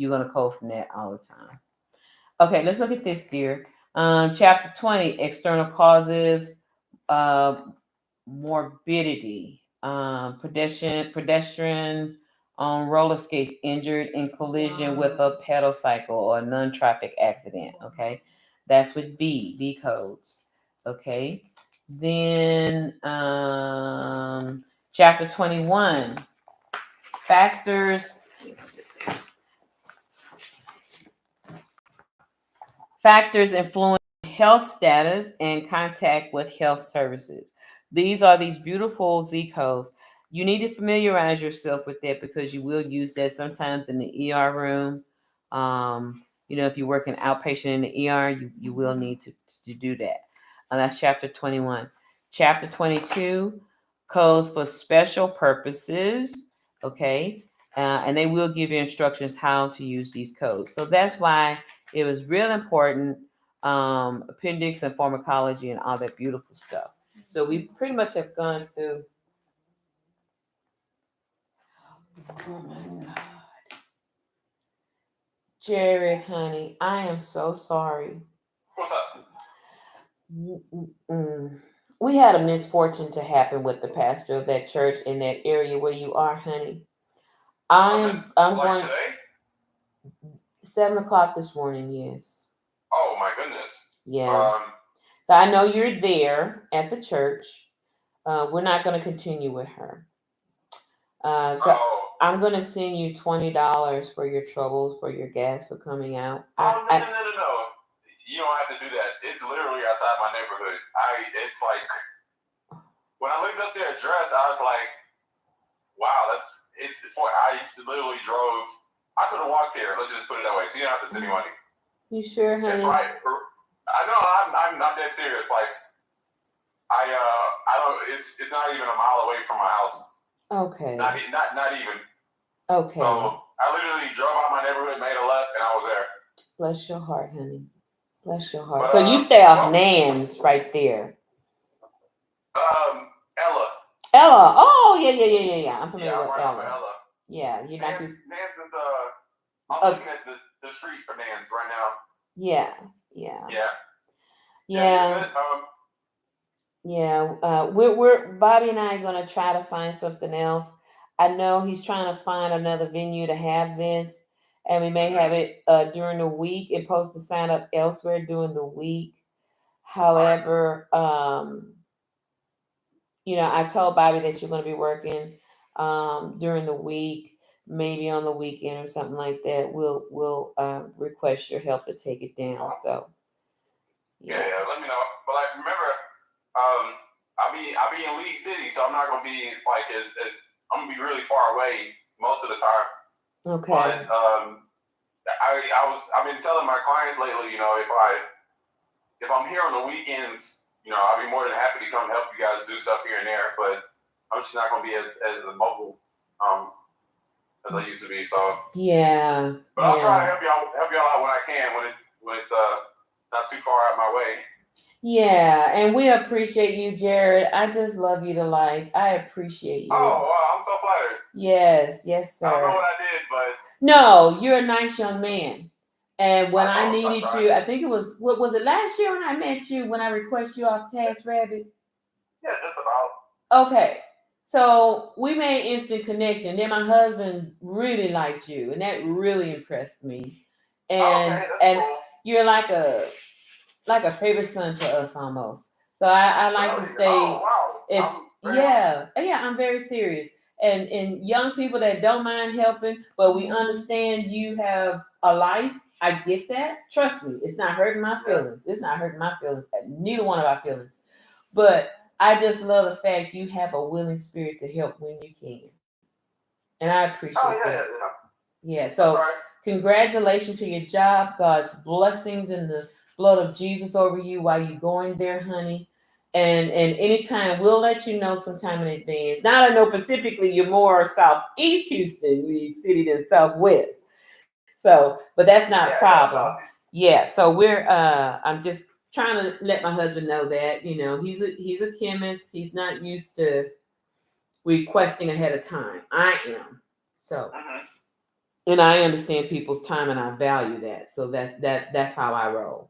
gonna code from that all the time. Okay, let's look at this, dear. Chapter 20, external causes, morbidity. Pedestrian on roller skates injured in collision with a pedal cycle or a non-traffic accident. Okay, that's with B codes. Okay, then chapter 21, factors influence health status and contact with health services. These are these beautiful Z codes. You need to familiarize yourself with that because you will use that sometimes in the ER room. If you work an outpatient in the ER, you will need to do that. That's chapter 21. Chapter 22, codes for special purposes. Okay. And they will give you instructions how to use these codes. So that's why it was real important, appendix and pharmacology and all that beautiful stuff. So we pretty much have gone through. Oh my God. Jerry, honey, I am so sorry. What's up? We had a misfortune to happen with the pastor of that church in that area where you are, honey. I'm going today? 7:00 this morning, yes. Oh my goodness. Yeah. So I know you're there at the church. We're not going to continue with her. I'm going to send you $20 for your troubles for your gas for coming out. No. You don't have to do that. It's literally outside my neighborhood. It's like, when I looked up the address, I was like, wow, I literally drove. I could have walked here. Let's just put it that way. So you don't have to send me money. You sure, honey? It's right. I know. I'm dead serious. Like, I don't. It's not even a mile away from my house. Okay. Not even. Okay. So I literally drove out my neighborhood, made a left, and I was there. Bless your heart, honey. Bless your heart. So you stay off Nan's right there. Ella. Oh, yeah. I'm familiar with Ella. Yeah, you're not too. Nance is I'm looking at the street for Nance right now. Yeah. We're Bobby and I are gonna try to find something else. I know he's trying to find another venue to have this, and we may have it during the week and post to sign up elsewhere during the week. However, I told Bobby that you're going to be working during the week, maybe on the weekend or something like that. We'll request your help to take it down. So yeah, let me know. But like, remember, I'll be in League City, so I'm not gonna be like as I'm gonna be really far away most of the time. Okay. But I've been telling my clients lately, if if I'm here on the weekends, I'll be more than happy to come help you guys do stuff here and there. But I'm just not gonna be as mobile as I used to be. So yeah. But I'll try to help y'all out when I can, when it's not too far out my way. Yeah, and we appreciate you, Jared. I just love you to life. I appreciate you. Oh, wow, I'm so flattered. Yes, sir. I don't know what I did, but no, you're a nice young man. And when I know, needed you, I think it was what was it last year when I met you when I requested you off TaskRabbit? Yeah, just about. Okay. So we made instant connection. Then my husband really liked you, and that really impressed me. And cool. You're like a favorite son to us almost. So I like really? to stay. Oh, wow. I'm very serious. And young people that don't mind helping, but we understand you have a life. I get that. Trust me, it's not hurting my feelings. It's not hurting my feelings. Neither one of our feelings. But I just love the fact you have a willing spirit to help when you can. And I appreciate that. Yeah. So congratulations to your job. God's blessings and the blood of Jesus over you while you're going there, honey. And anytime we'll let you know sometime in advance. Now I know specifically you're more southeast Houston League City than southwest. So, but that's not a problem. Yeah. So I'm just trying to let my husband know that, he's a chemist. He's not used to requesting ahead of time. I am. So and I understand people's time and I value that. So that's how I roll.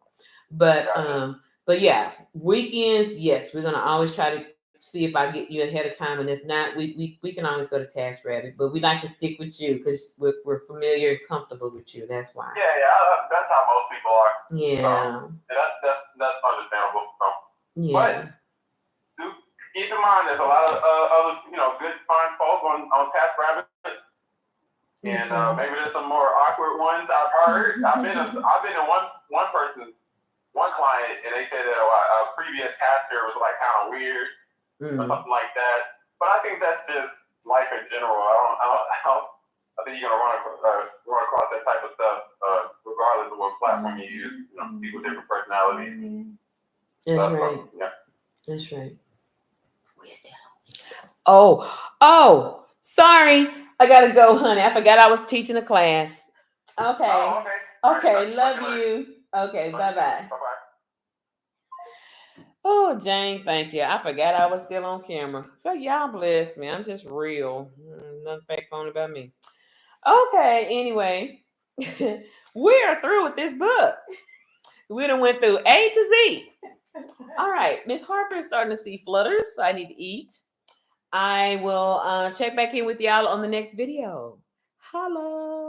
But yeah, weekends, yes, we're gonna always try to see if I get you ahead of time, and if not, we can always go to TaskRabbit. But we like to stick with you because we're familiar and comfortable with you. That's why. Yeah, that's how most people are. Yeah. That's understandable. Yeah. But keep in mind, there's a lot of other good fine folk on TaskRabbit. And maybe there's some more awkward ones I've heard. I've been in one client, and they said that a previous tasker was like kind of weird or something like that. But I think that's just life in general. I think you're gonna run across that type of stuff, regardless of what platform you use. People with different personalities. That's right. Yeah. That's right. We still. Oh, sorry. I gotta go, honey. I forgot I was teaching a class. Okay. Oh, okay. Love you. Okay. Bye-bye. Bye-bye. Oh, Jane, thank you. I forgot I was still on camera. So y'all bless me. I'm just real. Nothing fake phone about me. Okay. Anyway, we are through with this book. We done went through A to Z. All right. Miss Harper is starting to see flutters, so I need to eat. I will check back in with y'all on the next video. Hello.